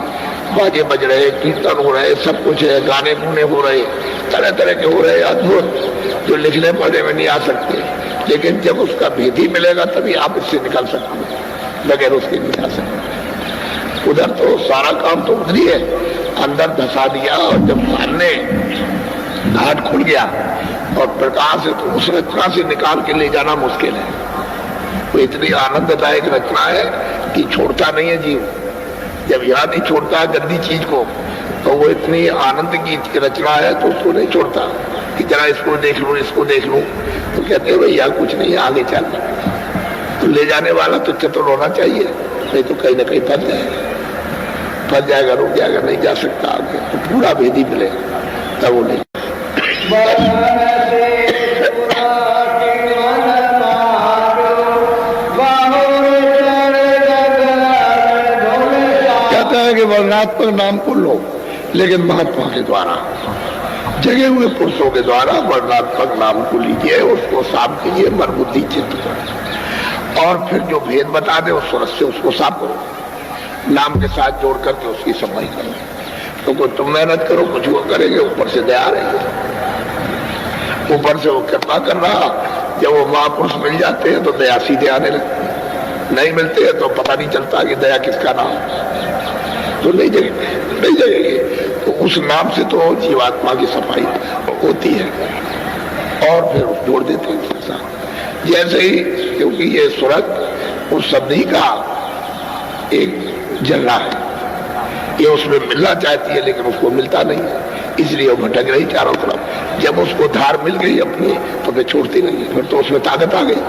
बाजे बज रहे, कीर्तन हो रहे, सब कुछ है, गाने गुने हो रहे, तरह तरह के हो रहे, अद्भुत, जो लिखने पढ़ने में नहीं आ सकते। लेकिन जब उसका भेद ही मिलेगा तभी आप इससे निकल सकते हैं, बगैर उसके नहीं आ सकते। उधर तो सारा काम तो उधर ही है, अंदर धसा दिया और जब सामने घाट खुल गया और प्रकाश है तो उस रचना से निकाल के ले जाना मुश्किल है। वो इतनी आनंददायक रचना है कि छोड़ता नहीं है जीव। जब यहाँ नहीं छोड़ता है गंदी चीज को, तो वो इतनी आनंद की रचना है तो उसको नहीं छोड़ता कि जरा इसको देख लूं, इसको देख लूं। तो कहते हैं भैया कुछ नहीं, आगे चल। तो ले जाने वाला तो चतुर होना चाहिए, नहीं तो कहीं ना कहीं फंस जाएगा, रुक जाएगा, नहीं जा सकता आगे। तो पूरा भेदी मिलेगा तब वो नहीं। कहता है कि वर्णात्मक नाम को लो, लेकिन महात्मा के द्वारा, जगे हुए पुरुषों के द्वारा वर्णात्मक नाम को लीजिए, उसको साफ कीजिए मन बुद्धि चित्त कर, और फिर जो भेद बता दे उस सूरत से उसको साफ करो, नाम के साथ जोड़ करके उसकी सफाई करो। तो तुम मेहनत करो, कुछ वो करेंगे, ऊपर से दया रहेगी, ऊपर से वो कृपा कर रहा। जब वो महापुरुष मिल जाते हैं तो दया सीधे आने लगती है, नहीं मिलते हैं तो पता नहीं चलता कि दया किसका नाम, तो नहीं जगेगी। तो उस नाम से तो जीवात्मा की सफाई होती है और फिर जोड़ देते हैं उसके साथ। जैसे ही, क्योंकि ये सूरत उस शब्द ही का एक जर्रा है, ये उसमें मिलना चाहती है लेकिन उसको मिलता नहीं है, इसलिए वो भटक रही चारों तरफ। जब उसको धार मिल गई अपनी तो फिर छोड़ती नहीं है, फिर तो उसमें ताकत आ गई,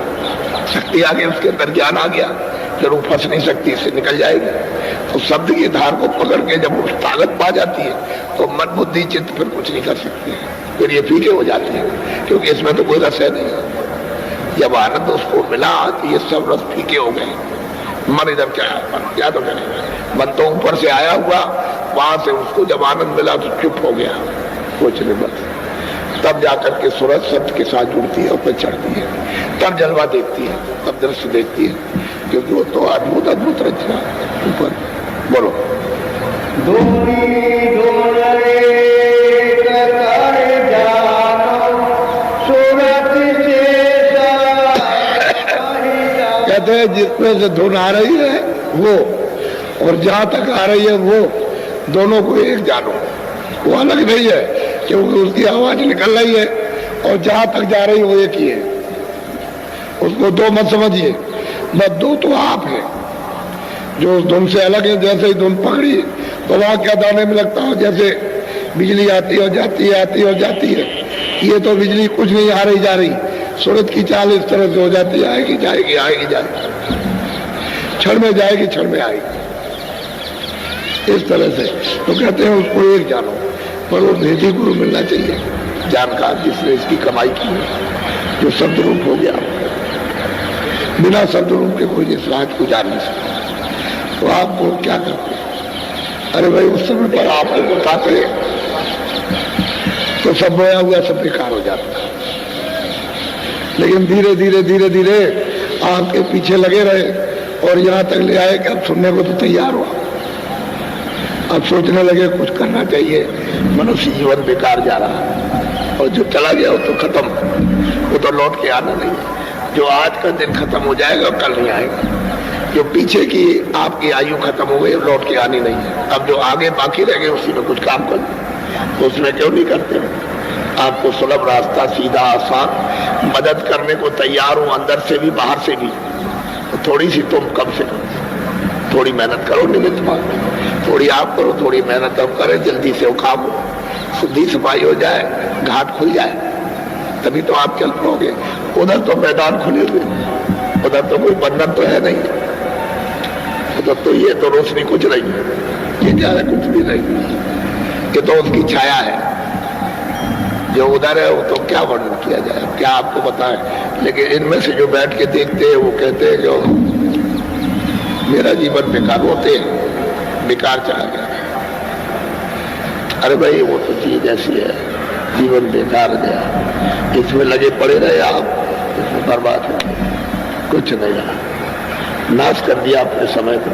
शक्ति आ गई, उसके अंदर ज्ञान आ गया, फिर वो फंस नहीं सकती, इससे निकल जाएगी। तो शब्द की धार को पकड़ के जब वो ताकत पा जाती है तो मन बुद्धि चित्त फिर कुछ नहीं कर सकती, फिर ये फीके हो जाते हैं, क्योंकि इसमें तो कोई रस है नहीं। जब आनंद उसको मिला तो ये सब रस फीके हो गए। मन इधर क्या तो करेगा, मन तो ऊपर से आया हुआ, वहां से उसको जब आनंद मिला तो चुप हो गया, कुछ नहीं बस। तब जाकर के सूरज सत्य के साथ जुड़ती है और फिर चढ़ती है, तब जलवा देखती है, तब दृश्य देखती है, क्योंकि वो तो अद्भुत अद्भुत रचना ऊपर। बोलो कहते हैं जिसमें से धुन आ रही है वो और जहां तक आ रही है वो, दोनों को एक जानो। वो अलग नहीं है क्योंकि उसकी आवाज निकल रही है और जहां तक जा रही है वो एक ही है, उसको दो मत समझिए। बस दो तो आप है जो उस धुन से अलग है। जैसे ही धुन पकड़ी तो वहां क्या दाने में लगता हो, जैसे बिजली आती और जाती है, आती और जाती है। ये तो बिजली कुछ नहीं आ रही जा रही, सूरत की चाल इस तरह से हो जाती है, आएगी जाएगी आएगी जाएगी, क्षण में जाएगी क्षण में आएगी, इस तरह से। तो कहते हैं उसको एक जानो, पर वो भेदी गुरु मिलना चाहिए, जानकार जिसने इसकी कमाई की है, जो शब्द रूप हो गया। बिना शब्द रूप के कोई इस राज को जान नहीं सकता। तो आपको क्या करते? अरे भाई उस समय पर आपको बताते तो सब बोया हुआ सब बेकार हो जाता, लेकिन धीरे धीरे धीरे धीरे आपके पीछे लगे रहे और यहाँ तक ले आए कि अब सुनने को तो तैयार हुआ। अब सोचने लगे कुछ करना चाहिए, मनुष्य जीवन बेकार जा रहा है और जो चला गया वो तो खत्म, वो तो लौट के आना नहीं। जो आज का दिन खत्म हो जाएगा कल नहीं आएगा, जो पीछे की आपकी आयु खत्म हो गई लौट के आनी नहीं है। अब जो आगे बाकी रह गए उसी में कुछ काम कर, तो उसमें क्यों नहीं करते? आपको सुलभ रास्ता, सीधा आसान, मदद करने को तैयार हूं, अंदर से भी बाहर से भी। तो थोड़ी सी तुम कम से कम थोड़ी मेहनत करो, निमित्त मांग, थोड़ी आप करो, थोड़ी मेहनत हम करें, जल्दी से वो काम हो, शुद्धि सफाई हो जाए, घाट खुल जाए, तभी तो आप चल पाओगे। उधर तो मैदान खुले हुए, उधर तो कोई बंधन तो है नहीं, उधर तो ये तो रोशनी कुछ नहीं है, ये क्या है, कुछ भी नहीं, ये तो उसकी छाया है। जो उधर है वो तो क्या वर्णन किया जाए, क्या आपको बताएं। लेकिन इनमें से जो बैठ के देखते हैं वो कहते हैं जो मेरा जीवन बेकार, होते बेकार चला गया। अरे भाई वो तो चीज ऐसी है, जीवन बेकार गया, इसमें लगे पड़े रहे आप, इसमें बर्बाद हो गए, कुछ नहीं रहा, नाश कर दिया अपने समय को।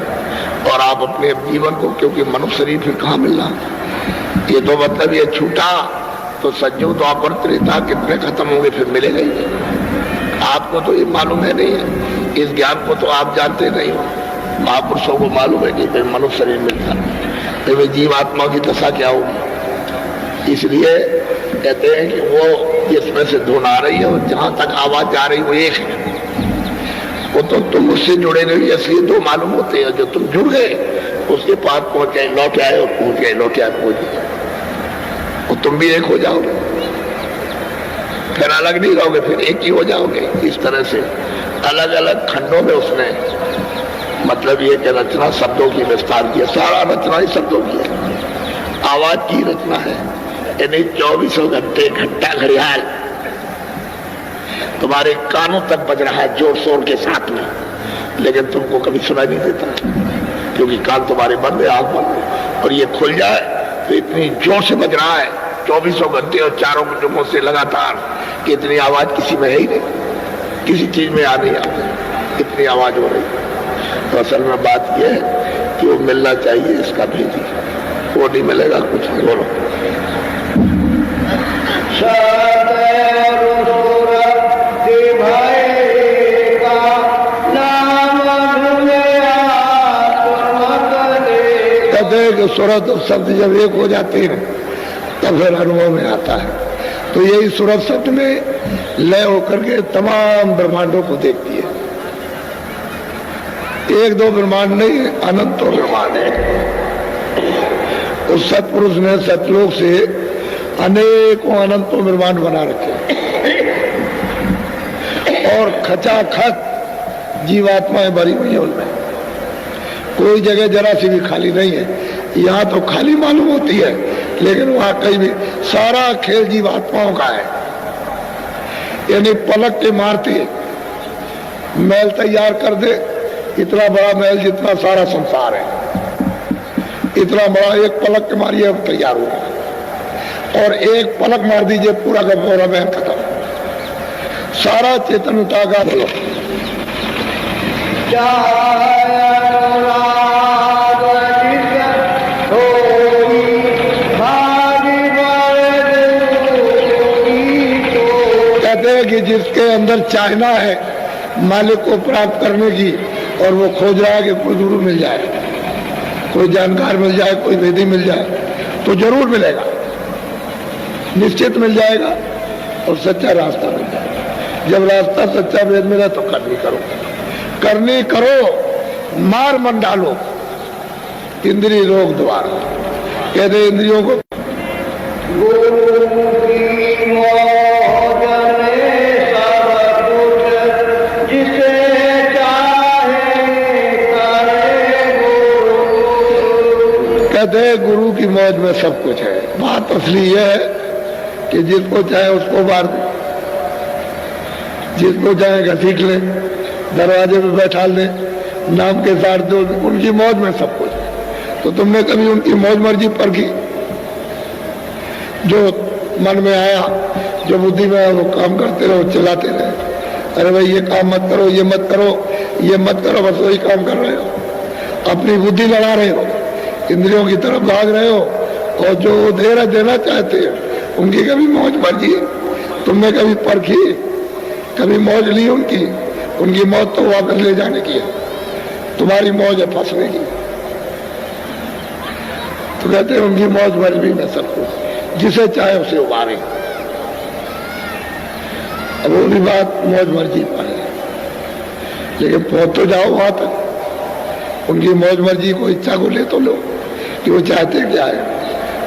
और आप अपने जीवन को, क्योंकि मनुष्य शरीर फिर कहाँ मिलना, ये तो मतलब ये छूटा तो सज्जो तो अपवर्त रहता, कितने खत्म होंगे, फिर मिलेगा ही नहीं। आपको तो ये मालूम है नहीं है, इस ज्ञान को तो आप जानते नहीं हो। महापुरुषों को मालूम है कि फिर मनुष्य शरीर मिलता, फिर जीवात्मा की दशा क्या होगी। इसलिए कहते हैं कि वो जिसमें से धुन आ रही है और जहां तक आवाज जा रही वो एक है, वो तो तुम उससे जुड़े नहीं, इसलिए दो मालूम होते हैं। जो तुम जुड़ गए उसके पास पहुंच गए, लौट आए और पहुंच गए, लौट आए पहुंच गए, और तुम भी एक हो जाओगे, फिर अलग नहीं रहोगे, फिर एक ही हो जाओगे। इस तरह से अलग अलग खंडों में उसने मतलब ये कि रचना शब्दों की विस्तार किया, सारा रचना ही शब्दों की है, आवाज की रचना है। यानी 24 घंटे घंटा घड़ियाल तुम्हारे कानों तक बज रहा है जोर शोर के साथ में, लेकिन तुमको कभी सुनाई नहीं देता, क्योंकि कान तुम्हारे बंद है, आंख बंद है। और ये खुल जाए तो इतनी जोर से बज रहा है 24 घंटे और चारों जुमों से लगातार कि इतनी आवाज किसी में है ही नहीं, किसी चीज में आ नहीं आती, इतनी आवाज हो रही। तो असल में बात यह है कि वो मिलना चाहिए, इसका भेजी, वो नहीं मिलेगा कुछ नहीं। बोलो सूरत और शब्द जब एक हो जाते हैं तब फिर अनुभव में आता है। तो यही सूरत शब्द में लय होकर के तमाम ब्रह्मांडों को देखती है। एक दो ब्रह्मांड नहीं, अनंतों ब्रह्मांड है। उस सतपुरुष ने सतलोक से अनेकों अनंतों ब्रह्मांड बना रखे और खचाखच जीवात्माएं भरी हुई है उनमें, कोई जगह जरा सी भी खाली नहीं है। यहाँ तो खाली मालूम होती है, लेकिन वहां कहीं भी सारा खेल जीवात्माओं का है। यानी पलक के मारते महल तैयार कर दे, इतना बड़ा महल जितना सारा संसार है, इतना बड़ा एक पलक के मारिए अब तैयार हो गया। और एक पलक मार दीजिए पूरा का पूरा महल खत्म, सारा चेतन उठागा। बोलो कि जिसके अंदर चाहना है मालिक को प्राप्त करने की, और वो खोज रहा है कि कोई गुरु मिल जाए, कोई जानकार मिल जाए, कोई वेदी मिल जाए, तो जरूर मिलेगा, निश्चित मिल जाएगा, और सच्चा रास्ता मिल जाएगा। जब रास्ता सच्चा वेद मिला तो करनी करो, करनी करो, मार मन डालो इंद्रिय रोग द्वारा। कहते इंद्रियों को गुरु की मौज में सब कुछ है। बात असली यह है कि जिसको चाहे उसको मार दे, जिसको चाहे घसीट ले, दरवाजे पे बैठा ले, नाम के साथ दो, उनकी मौज में सब कुछ है। तो तुमने कभी उनकी मौज मर्जी परखी? जो मन में आया, जो बुद्धि में आया, वो काम करते रहो, चलाते रहे। अरे भाई ये काम मत करो, ये मत करो, ये मत करो, बस वही काम कर रहे हो, अपनी बुद्धि लड़ा रहे हो, इंद्रियों की तरफ भाग रहे हो। और जो देना देना चाहते हैं उनकी कभी मौज मर्जी तुमने कभी परखी, कभी मौज ली उनकी? उनकी मौज तो वापस ले जाने की है, तुम्हारी मौज है फंसने की। तो कहते हैं उनकी मौज मर्जी में सब कुछ, जिसे चाहे उसे उबारे। अब वो भी बात मौज मर्जी पर है, लेकिन पहुंच तो जाओ वहां तक। उनकी मौज मर्जी को, इच्छा को ले तो लो कि वो चाहते क्या है,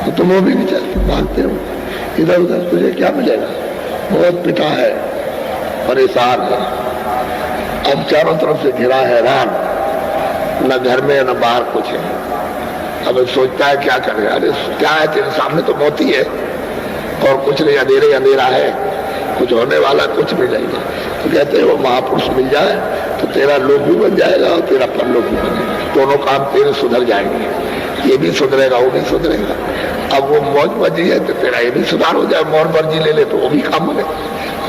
तो तुम वो भी नहीं चाहते, भागते हो इधर उधर, तुझे क्या मिलेगा, बहुत पिटा है, परेशान है, अब चारों तरफ से घिरा है, हैरान, न घर में न बाहर कुछ है। अब सोचता है क्या करे, अरे क्या है तेरे सामने तो मौत ही है और कुछ नहीं, अंधेरे अंधेरा है, कुछ होने वाला कुछ भी नहीं है। तो कहते हैं वो महापुरुष मिल जाए तो तेरा लोक भी बन जाएगा और तेरा परलोक भी बनेगा, दोनों काम तेरे सुधर जाएंगे, ये भी सुधरेगा वो भी सुधरेगा। अब वो मौज मजी है तो तेरा ये भी सुधार हो जाए, मौन मर्जी ले ले तो वो भी काम बने,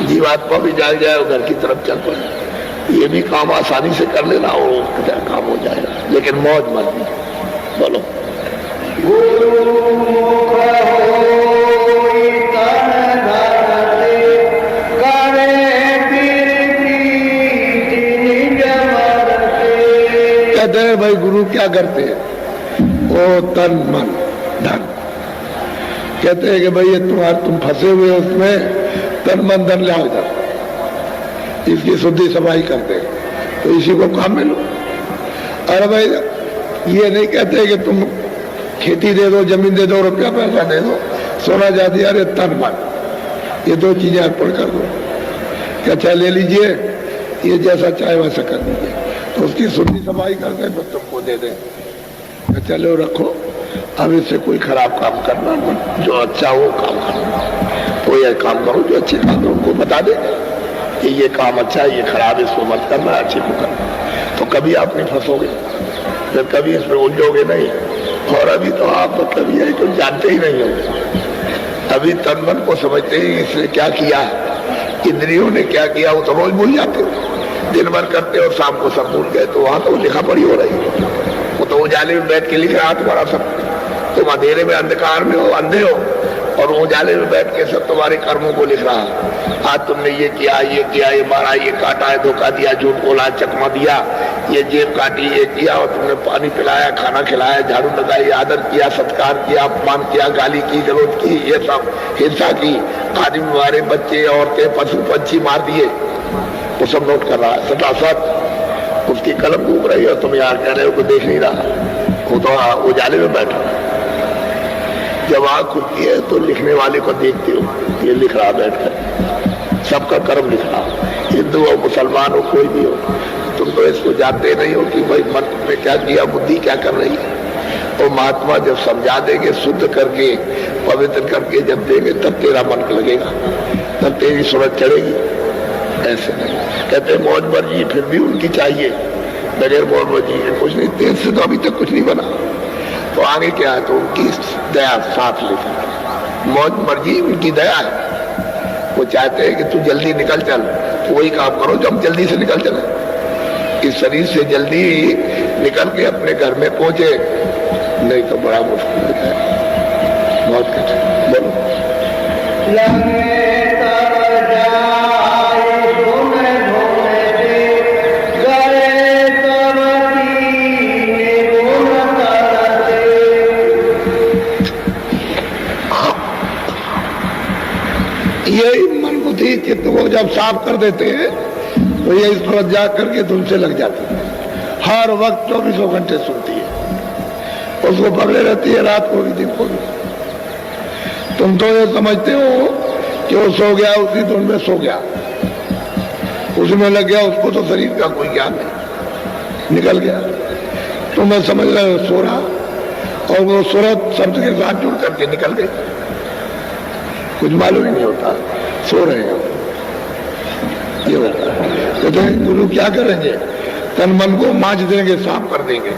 जीवात्मा भी जाग जाए और घर की तरफ चल पड़े, ये भी काम आसानी से कर लेना, वो काम हो जाएगा, लेकिन मौज मर्जी। बोलो कहते हैं भाई गुरु क्या करते हैं, वो तन मन धन, कहते हैं कि भाई ये तुम फंसे हुए हो उसमें, तन मन धन ले आओ इधर, इसकी शुद्धि सफाई करते हैं तो इसी को काम में लो। अरे भाई ये नहीं कहते कि तुम खेती दे दो, जमीन दे दो, रुपया पैसा दे दो, सोना जाती, अरे तन मन, ये दो चीजें अर्पण कर दो, क्या चाहे ले लीजिए, ये जैसा चाहे वैसा कर दीजिए, तो उसकी शुद्धि सफाई करके तो तुमको दे दें, चलो रखो, अब इससे कोई खराब काम करना, जो अच्छा हो काम करना, तो ये काम करो जो अच्छे काम है उनको बता दे कि ये काम अच्छा है, ये खराब है, इसको मत करना, अच्छे को करना, तो कभी आप नहीं फंसोगे, फिर कभी इसमें उलझोगे नहीं। और अभी तो आप मतलब ये तो जानते ही नहीं हो, अभी तन मन को समझते ही इसने क्या किया, इंद्रियों ने क्या किया, वो तो रोज भूल जाते हो, दिन भर करते हो, शाम को सब भूल गए, तो वहां तो लिखा पड़ी हो रही है, वो तो उजाले में बैठ के लिख रहा तुम्हारा सब, तुम अंधेरे में अंधकार में हो, अंधे हो, और उजाले में बैठ के सब तुम्हारे कर्मों को लिख रहा। आज तुमने ये किया, ये मारा, ये काटा है, धोखा दिया, झूठ बोला, चकमा दिया, ये जेब काटी, ये किया, और तुमने पानी पिलाया, खाना खिलाया, झाड़ू लगाई, आदर किया, सत्कार किया, अपमान किया, गाली की, गलौज की, ये सब हिंसा की, आदमी मारे, बच्चे औरतें पशु पंछी मार दिए, वो सब नोट कर रहा है सटासट, उसकी कलम डूब रही है, तुम यार कह रहे हो को देख नहीं रहा, वो तो उजाले में बैठा। जब आँख खुलती है तो लिखने वाले को देखते हो, ये लिख रहा बैठकर, सबका कर्म लिख रहा, हिंदू हो मुसलमान हो कोई भी हो, तुम तो इसको जानते नहीं हो कि भाई मन में क्या किया, बुद्धि क्या कर रही है। और महात्मा जब समझा देंगे, शुद्ध करके पवित्र करके जब देंगे, तब तेरा मन लगेगा, तब तेरी सूरत चढ़ेगी। ऐसे नहीं कहते मौज मर्जी फिर भी उनकी चाहिए, बगैर मौज मर्जी कुछ नहीं, तेज से तो अभी तक कुछ नहीं बना, तो आगे क्या है, तो उनकी दया साथ लेकर, मौज मर्जी उनकी दया है, वो चाहते हैं कि तू जल्दी निकल चल, तो वही काम करो जो हम जल्दी से निकल चले, इस शरीर से जल्दी निकल के अपने घर में पहुंचे, नहीं तो बड़ा मुश्किल है, बहुत कठिन। बोलो यही मन बुद्धि चित्त को जब साफ कर देते हैं तो ये इस पर जाग करके तुमसे लग जाती है, हर वक्त 24 घंटे सुनती है, उसको पकड़े रहती है, रात को भी दिन को भी। तुम तो ये समझते हो कि वो सो गया, उसी धुन में सो गया, उसमें लग गया, उसको तो शरीर का कोई ज्ञान नहीं, निकल गया। तुम्हें समझ रहे हो सो रहा, और वो सूरत शब्द के साथ जुड़ करके निकल गई, कुछ मालूम ही नहीं होता, सो रहे हो, ये होता है। तो गुरु क्या करेंगे, तन मन को मांझ देंगे, साफ कर देंगे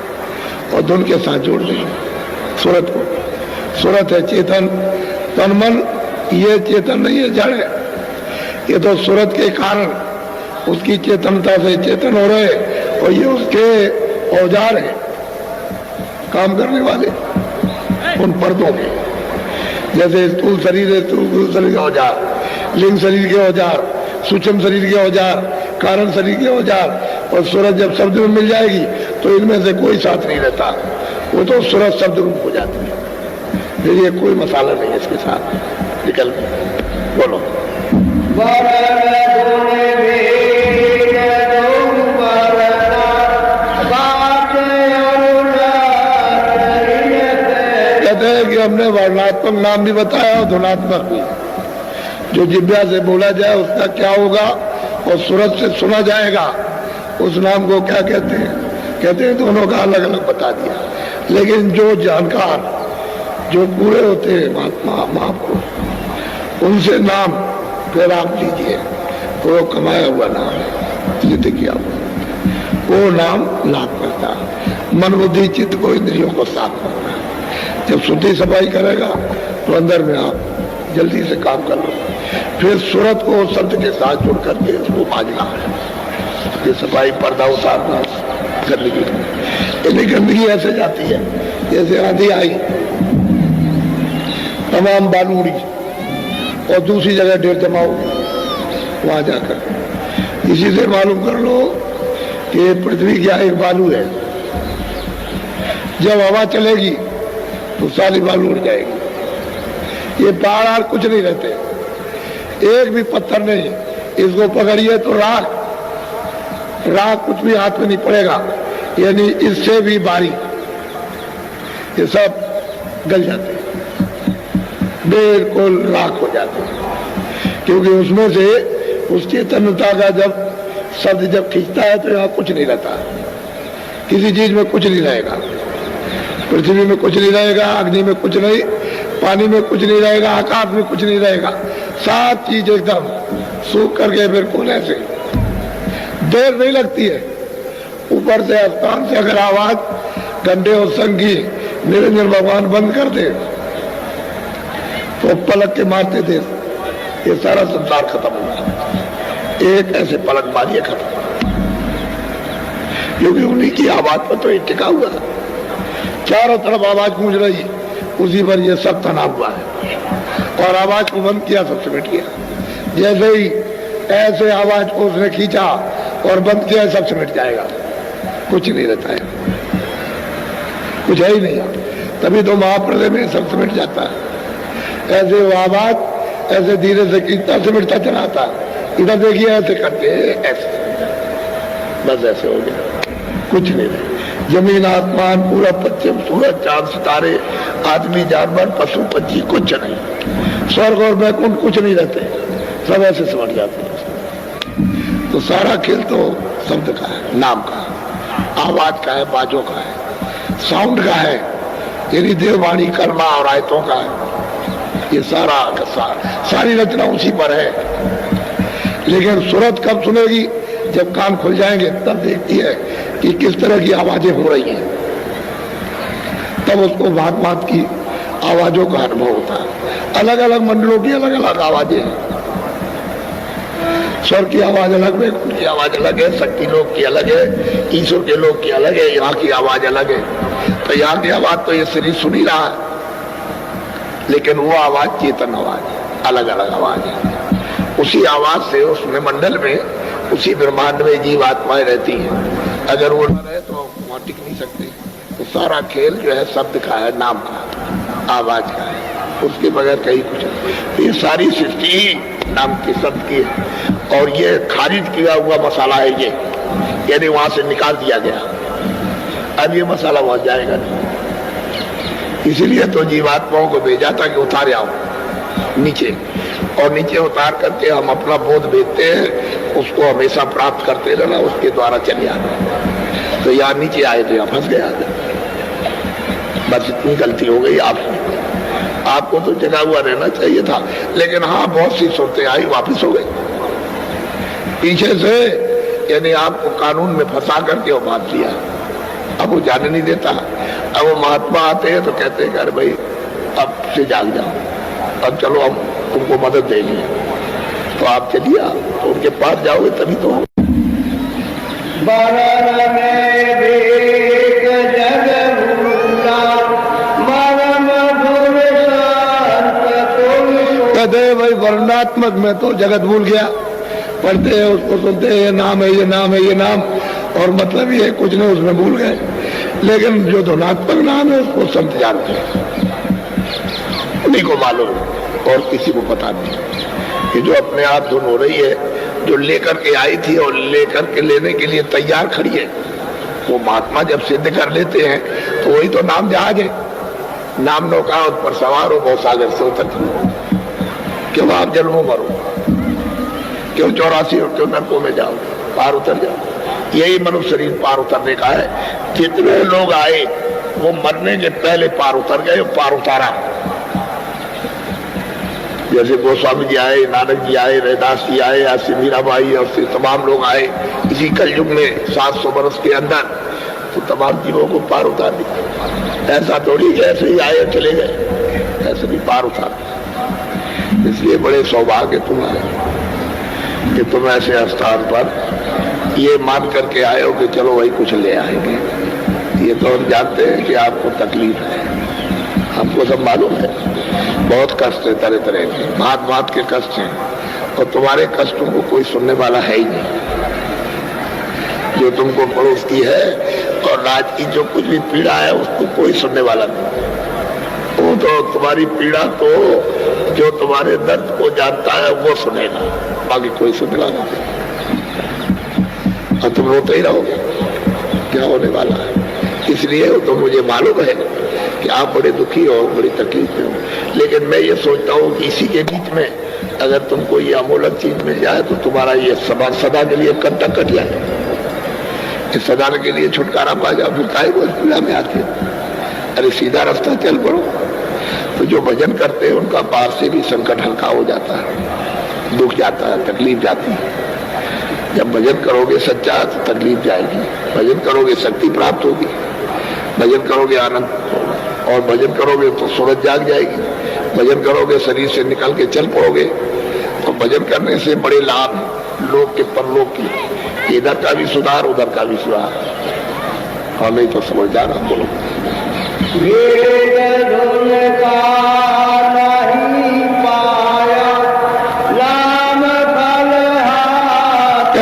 और धुन के साथ जोड़ देंगे सूरत को। सूरत है चेतन, तन मन ये चेतन नहीं है, जड़ है, ये तो सूरत के कारण उसकी चेतनता से चेतन हो रहे, और ये उसके औजार है, काम करने वाले उन पर्दों के, जैसे स्थूल शरीर है, स्थूल शरीर के औजार, लिंग शरीर के औजार, सूक्ष्म शरीर के औजार, कारण शरीर के औजार, और सूरत जब शब्द में मिल जाएगी तो इनमें से कोई साथ नहीं रहता, वो तो सूरत शब्द रूप हो जाती है, फिर ये कोई मसाला नहीं है इसके साथ निकल। बोलो कहते हैं कि हमने वर्णात्मक नाम भी बताया और धुनात्मक भी, जो जिब्या से बोला जाए उसका क्या होगा और सूरत से सुना जाएगा उस नाम को क्या कहते हैं? कहते हैं दोनों का अलग अलग बता दिया। लेकिन जो जानकार, जो पूरे होते हैं महात्मा महापुरुष, उनसे नाम फिर आप लीजिए, वो कमाया हुआ नाम है, सिद्ध किया हुआ, वो नाम लाभ करता है। मन बुद्धि चित्त को, इंद्रियों को साफ करना है। जब शुद्धि सफाई करेगा तो अंदर में आप जल्दी से काम कर लो। फिर सूरत को शब्द के साथ जुड़ करके उसको बाजना है, ये सफाई पर्दा उतारना, गंदगी। यदि गंदगी ऐसे जाती है जैसे आंधी आई, तमाम बालू उड़ी और दूसरी जगह ढेर जमा हो वहां जाकर। इसी से मालूम कर लो कि पृथ्वी क्या एक बालू है। जब हवा चलेगी तो सारी बालू उड़ जाएगी। ये पहाड़ कुछ नहीं रहते, एक भी पत्थर नहीं। इसको पकड़िए तो राख राख कुछ भी हाथ में नहीं पड़ेगा, यानी इससे भी बारीक, ये सब गल जाते हैं, बिल्कुल राख हो जाते हैं। क्योंकि उसमें से उस चेतनता का जब शब्द जब खींचता है तो यहाँ कुछ नहीं रहता, किसी चीज में कुछ नहीं रहेगा। पृथ्वी में कुछ नहीं रहेगा, अग्नि में कुछ नहीं, पानी में कुछ नहीं रहेगा, आकाश में कुछ नहीं रहेगा। सात चीज एकदम सूख करके बिल्कुल ऐसे, देर नहीं लगती है। ऊपर से आसमान से अगर आवाज घंटे और संगी निरंजन भगवान बंद कर दे तो पलक के मारते थे ये सारा संसार खत्म होगा। एक ऐसे पलक मारिए खत्म, क्योंकि उन्हीं की आवाज पर तो ये टिका हुआ था। चारों तरफ आवाज गूंज रही, उसी पर ये सब तना हुआ है। और आवाज को बंद किया, सब सिमट गया। जैसे ही ऐसे आवाज को उसने खींचा और बंद किया, सब सिमट जाएगा, कुछ नहीं रहता है, कुछ है ही नहीं। तभी तो महाप्रलय में सब सिमट जाता है। ऐसे वो आवाज ऐसे धीरे से खींचता सिमटता चला आता। इधर देखिए ऐसे करते, ऐसे बस ऐसे हो गया, कुछ नहीं रहे। जमीन आसमान पूरा पश्चिम सूरज चांद सितारे आदमी जानवर पशु पक्षी कुछ नहीं। स्वर्ग और वैकुंठ कुछ नहीं रहते, सब ऐसे समझ जाते हैं। तो सारा खेल तो शब्द का है, नाम का, आवाज का है, बाजों का है, साउंड का है, यानी देववाणी कर्मा और आयतों का है। ये सारी रचना उसी पर है। लेकिन सूरत कब सुनेगी? जब कान खुल जाएंगे तब देखती है कि किस तरह की आवाजें हो रही हैं, तब उसको भांत भांत की आवाजों का अनुभव होता है। अलग अलग मंडलों की अलग अलग आवाजें हैं। स्वर की आवाज अलग है, उनकी आवाज अलग है, शक्ति लोक की अलग है, ईश्वर के लोक की अलग है, यहाँ की आवाज अलग है। तो यहाँ की आवाज तो ये शरीर सुन ही रहा है, लेकिन वो आवाज चेतन आवाज है, अलग अलग आवाज है। उसी आवाज से उसमें मंडल में, उसी ब्रह्मांड में जीव आत्माएं रहती हैं। अगर वो न रहे तो वहां टिक नहीं सकते। तो सारा खेल जो है शब्द का है, नाम का, आवाज का है, उसके बगैर कहीं कुछ नहीं। ये सारी सृष्टि ही नाम के शब्द की है। और ये खारिज किया हुआ मसाला है, ये यानी वहां से निकाल दिया गया। अब ये मसाला वहां जाएगा नहीं। इसीलिए तो जीवात्माओं को भेजा था कि उतारे आओ नीचे, और नीचे उतार करके हम अपना बोध भेजते हैं, उसको हमेशा प्राप्त करते रहना, उसके द्वारा चले आना। तो यहाँ नीचे आए तो यहाँ फंस गया, बस इतनी गलती हो गई आपको तो जगा हुआ रहना चाहिए था। लेकिन हाँ, बहुत सी सूरतें आई, वापिस हो गई पीछे से, यानी आपको कानून में फंसा करके वो बात लिया। अब वो जाने नहीं देता। अब वो महात्मा आते हैं तो कहते हैं अरे भाई अब से जाग जाओ, अब चलो हम तुमको मदद देंगे। तो आप चलिए, तो उनके पास जाओगे तभी तो। कहते भाई वर्णात्मक में तो जगत भूल गया, पढ़ते हैं उसको, सुनते हैं ये नाम है, ये नाम है, ये नाम, और मतलब ये कुछ नहीं, उसमें भूल गए। लेकिन जो धुनात्मक नाम है उसको संत जानते हैं, उन्हीं को मालूम, और किसी को पता नहीं कि जो अपने आप धुन हो रही है, जो लेकर के आई थी और लेकर के लेने के लिए तैयार खड़ी है, वो महात्मा जब सिद्ध कर लेते हैं तो वही तो नाम जहाज है। नाम नौका उस पर सवार हो, बहुत सागर से उतर क्यों आप जन्मों मरो, क्यों 84 और क्यों नरकों में जाओ, पार उतर जाओ। यही मनुष्य शरीर पार उतरने का है। जितने लोग आए वो मरने के पहले पार उतर गए, पार उतारा। जैसे गोस्वामी जी आए, नानक जी आए, रैदास जी आए, ऐसे मीराबाई और फिर तमाम लोग आए इसी कलयुग में 700 वर्ष के अंदर, तो तमाम जीवों को पार उतार दिया। ऐसा थोड़ी कि ऐसे ही आए चले गए, ऐसे भी पार उतार। इसलिए बड़े सौभाग्य तुम्हारे कि तुम ऐसे स्थान पर ये मान करके आए हो कि चलो वही कुछ ले आएंगे। ये तो हम जानते हैं कि आपको तकलीफ है, हमको सब मालूम है, बहुत कष्ट है, तरह तरह के भांत भांत के कष्ट हैं, और तुम्हारे कष्टों को कोई सुनने वाला है ही नहीं। जो तुमको पड़ोसती है और राज की जो कुछ भी पीड़ा है उसको कोई सुनने वाला नहीं। वो तो तुम्हारी पीड़ा तो जो तुम्हारे दर्द को जानता है वो सुनेगा, बाकी कोई सुनने वाला नहीं। और तुम रोते ही रहोगे, क्या होने वाला है। इसलिए तो मुझे मालूम है कि आप बड़े दुखी हो, बड़ी तकलीफ में हो, लेकिन मैं ये सोचता हूँ कि इसी के बीच में अगर तुमको ये अमूल्य चीज मिल जाए तो तुम्हारा ये सदा के लिए कंटक कट जाए, इस सदा के लिए छुटकारा पा जाओ। फिर काहे को पीड़ा में आते, अरे सीधा रास्ता चल पड़ो। तो जो भजन करते हैं उनका बाहर से भी संकट हल्का हो जाता है, दुख जाता है, तकलीफ जाती है। जब भजन करोगे सच्चा तो तकलीफ जाएगी, भजन करोगे शक्ति प्राप्त होगी, भजन करोगे आनंद, और भजन करोगे तो सूरज जाग जाएगी, भजन करोगे शरीर से निकल के चल पड़ोगे। तो भजन करने से बड़े लाभ लोक के परलोक की, इधर का भी सुधार उधर का भी सुधार। और नहीं तो समझदार हम बोलो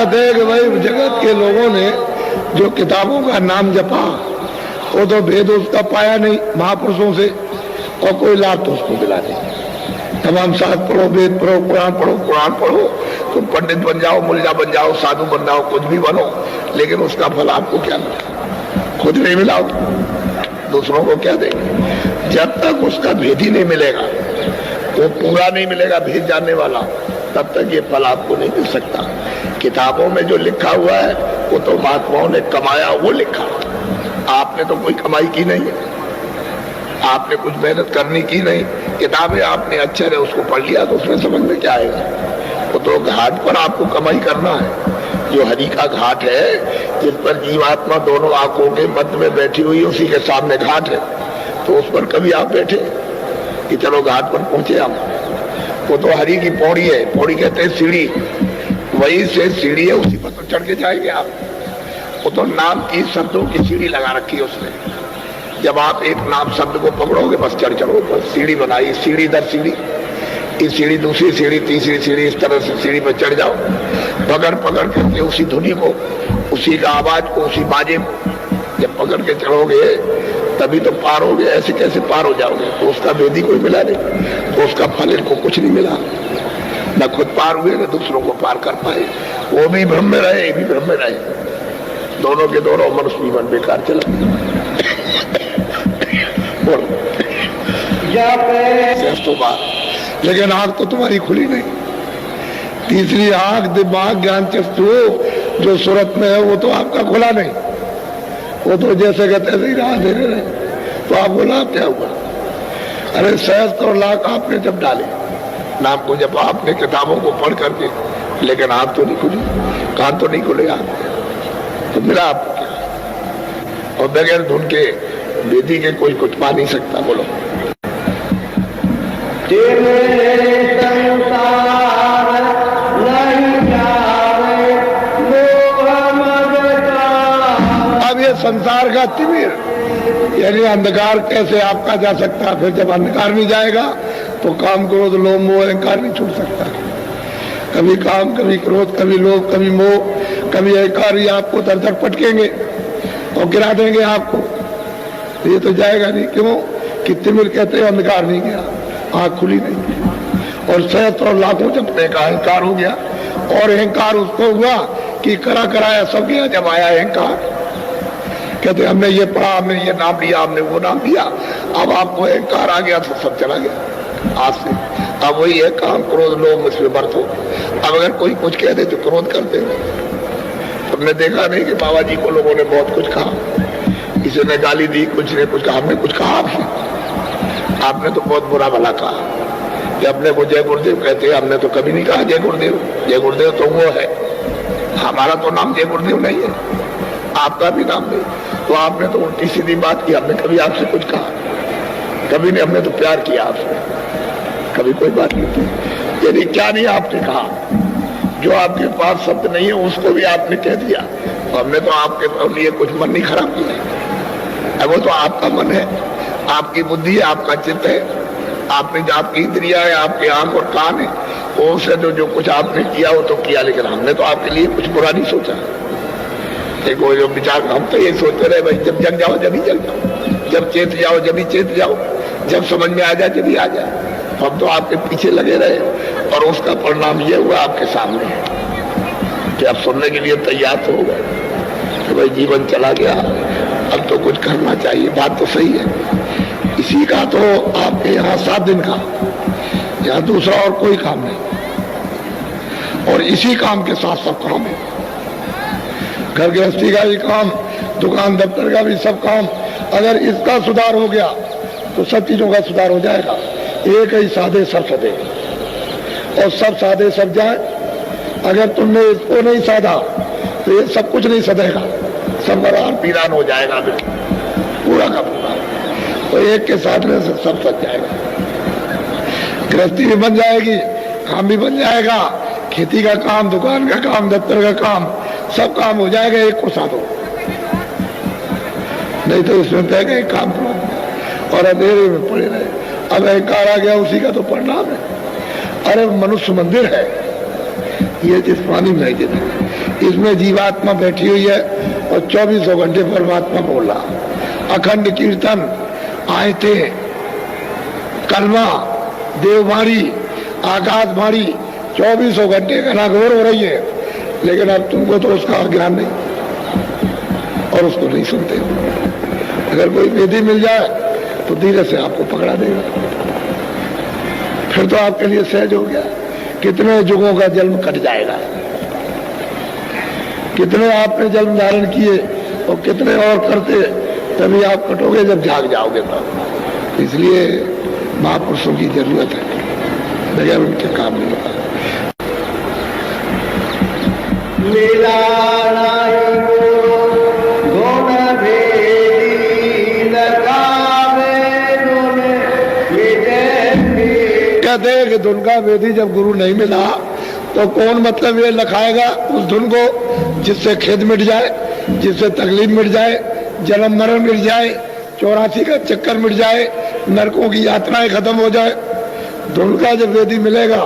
देख भाई, जगत के लोगों ने जो किताबों का नाम जपा वो तो भेद उसका पाया नहीं महापुरुषों से, और कोई लाभ तो उसको मिला नहीं। तमाम शास्त्र पढ़ो, वेद पढ़ो, कुरान पढ़ो, तुम पंडित बन जाओ, मुल्ला बन जाओ, साधु बन जाओ, कुछ भी बनो, लेकिन उसका फल आपको क्या मिला? खुद नहीं मिला, दूसरों को क्या देंगे? जब तक उसका भेद ही नहीं मिलेगा, वो पूरा नहीं मिलेगा भेद जानने वाला, तब तक ये फल आपको नहीं मिल सकता। किताबों में जो लिखा हुआ है वो तो महात्माओं ने कमाया, वो लिखा, आपने तो कोई कमाई की नहीं है, आपने कुछ मेहनत करनी की नहीं। किताबें आपने अक्षर है उसको पढ़ लिया तो उसमें समझ में क्या आएगा? वो तो घाट पर आपको कमाई करना है, जो हरि का घाट है जिस पर जीवात्मा दोनों आंखों के मध्य में बैठी हुई, उसी के सामने घाट है। तो उस पर कभी आप बैठे कि चलो घाट पर पहुंचे हम? वो तो हरि की पौड़ी है, पौड़ी कहते हैं सीढ़ी, वही से सीढ़ी है, उसी पर तो चढ़ के जाएंगे आप। वो तो नाम की शब्दों की सीढ़ी लगा रखी है उसने। जब आप एक नाम शब्द को पकड़ोगे बस चढ़ चढ़ो, बस सीढ़ी बनाई, सीढ़ी दर सीढ़ी, इस सीढ़ी दूसरी सीढ़ी तीसरी सीढ़ी, इस तरह से सीढ़ी पर चढ़ जाओ, पकड़ पकड़ करके उसी धुनी को, उसी का आवाज को, उसी बाजे को जब पकड़ के चढ़ोगे तभी तो पार होगे। ऐसे कैसे पार हो जाओगे? तो उसका भेदी कोई मिला नहीं, तो उसका फल इनको कुछ नहीं मिला, न खुद पार हुए न दूसरों को पार कर पाए। वो भी भ्रम में रहे, ये भी भ्रम में रहे, दोनों के दोनों मनुष्य जीवन बेकार चला। लेकिन आंख तो तुम्हारी खुली नहीं। तीसरी आंख दिमाग ज्ञान चक्षु जो सूरत में है वो तो आपका खुला नहीं, वो तो जैसे कहते ही राह दे रहे। तो आपको लाभ क्या हुआ? अरे सहस्त्र लाख आपने जब डाले नाम को, जब आपने किताबों को पढ़ करके, लेकिन आप तो नहीं खुली, कान तो नहीं खुले आप, तो मिला आपको क्या? और बगैर धुन के वेदी के कोई कुछ पा नहीं सकता। बोलो अब ये संसार का तिमिर यानी अंधकार कैसे आपका जा सकता? फिर जब अंधकार नहीं जाएगा तो काम क्रोध लोभ मोह अहंकार नहीं छूट सकता। कभी काम, कभी क्रोध, कभी लोभ, कभी मोह, कभी अहंकार ही आपको दर दर पटकेंगे और गिरा देंगे आपको। ये तो जाएगा नहीं। क्यों? कि तिमिर कहते हैं अंधकार नहीं गया, आंख खुली नहीं, और सहस्त्र और लाखों जपने का अहंकार हो गया। और अहंकार उसको हुआ कि करा कराया सब गया। जब आया अहंकार, कहते हमने ये पढ़ा, हमने ये नाम लिया, हमने वो नाम लिया, अब आपको अहंकार आ गया तो सब चला गया। आज से। अब वही है काम क्रोध लोभ मुझमें बरत हो। अब अगर कोई कुछ कह दे तो क्रोध करते हो। तुमने देखा नहीं कि बाबा जी को लोगों ने बहुत कुछ कहा, किसी ने गाली दी, कुछ ने कुछ कहा, हमने कुछ कहा भी? आपने तो बहुत बुरा भला कहा कि अपने को जय गुरुदेव कहते हैं, हमने तो कभी नहीं कहा जय गुरुदेव। जय गुरुदेव तो वो है, हमारा तो नाम जय गुरुदेव नहीं है, आपका भी नाम नहीं। तो आपने तो उल्टी सीधी बात की, हमने कभी आपसे कुछ कहा? कभी नहीं। हमने तो प्यार किया आपसे, कभी कोई बात नहीं की। यदि क्या नहीं आपने कहा, जो आपके पास शब्द नहीं है उसको भी आपने कह दिया, तो हमने तो आपके लिए कुछ मन नहीं खराब किया। वो तो आपका मन है, आपकी बुद्धि है, आपका चित्त है, आपने जो आपकी इंद्रिया है, आपके आंख और कान है, उससे जो कुछ आपने किया वो तो किया, लेकिन हमने तो आपके लिए कुछ बुरा नहीं सोचा। देखो जो विचार, हम तो ये सोचते रहे भाई, जब जग जाओ जब ही जग जाओ, जब चेत जाओ जब ही चेत जाओ, जब समझ में आ जाए जब ही आ जाए। हम तो आपके पीछे लगे रहे और उसका परिणाम ये हुआ आपके सामने है कि आप सुनने के लिए तैयार तो हो गए कि भाई जीवन चला गया, अब तो कुछ करना चाहिए। बात तो सही है। इसी का तो आपके यहाँ 7 दिन का, यहाँ दूसरा और कोई काम नहीं, और इसी काम के साथ सब काम है। घर गृहस्थी का भी काम, दुकान दफ्तर का भी सब काम। अगर इसका सुधार हो गया तो सब चीजों का सुधार हो जाएगा। एक ही साधे सब सदे, और सब साधे सब जाए। अगर तुमने इसको नहीं साधा तो ये सब कुछ नहीं सदेगा, सब बराबर पीरान हो जाएगा पूरा का पूरा। तो एक के साथ में सब सच जाएगा। गृहस्थी भी बन जाएगी, काम भी बन जाएगा, खेती का काम, दुकान का काम, दफ्तर का काम, सब काम हो जाएगा एक को साधो। नहीं तो इसमें कह गए काम और अंधेरे में पड़े रहे। अब अहंकार आ गया, उसी का तो परिणाम है। अरे मनुष्य मंदिर है ये, जिस पानी में है, इसमें जीवात्मा बैठी हुई है और 24 घंटे परमात्मा बोल रहा। अखंड कीर्तन, आयते, कलमा, देववाणी, आकाशवाणी 24 घंटे घनाघोर हो रही है, लेकिन अब तुमको तो उसका ज्ञान नहीं और उसको नहीं सुनते। अगर कोई वेदी मिल जाए तो धीरे से आपको पकड़ा देगा, फिर तो आपके लिए सहज हो गया। कितने युगों का जन्म कट जाएगा, कितने आपने जन्म धारण किए और कितने और करते, तभी आप कटोगे जब जाग जाओगे तब। इसलिए महापुरुषों की जरूरत है, बगैर उनके काम नहीं होता। कहते हैं कि धुन का वेदी जब गुरु नहीं मिला तो कौन मतलब ये लखाएगा उस धुन को जिससे खेद मिट जाए, जिससे तकलीफ मिट जाए, जन्म मरण मिट जाए, 84 का चक्कर मिट जाए, नरकों की यात्राएं खत्म हो जाए। धुन का जब वेदी मिलेगा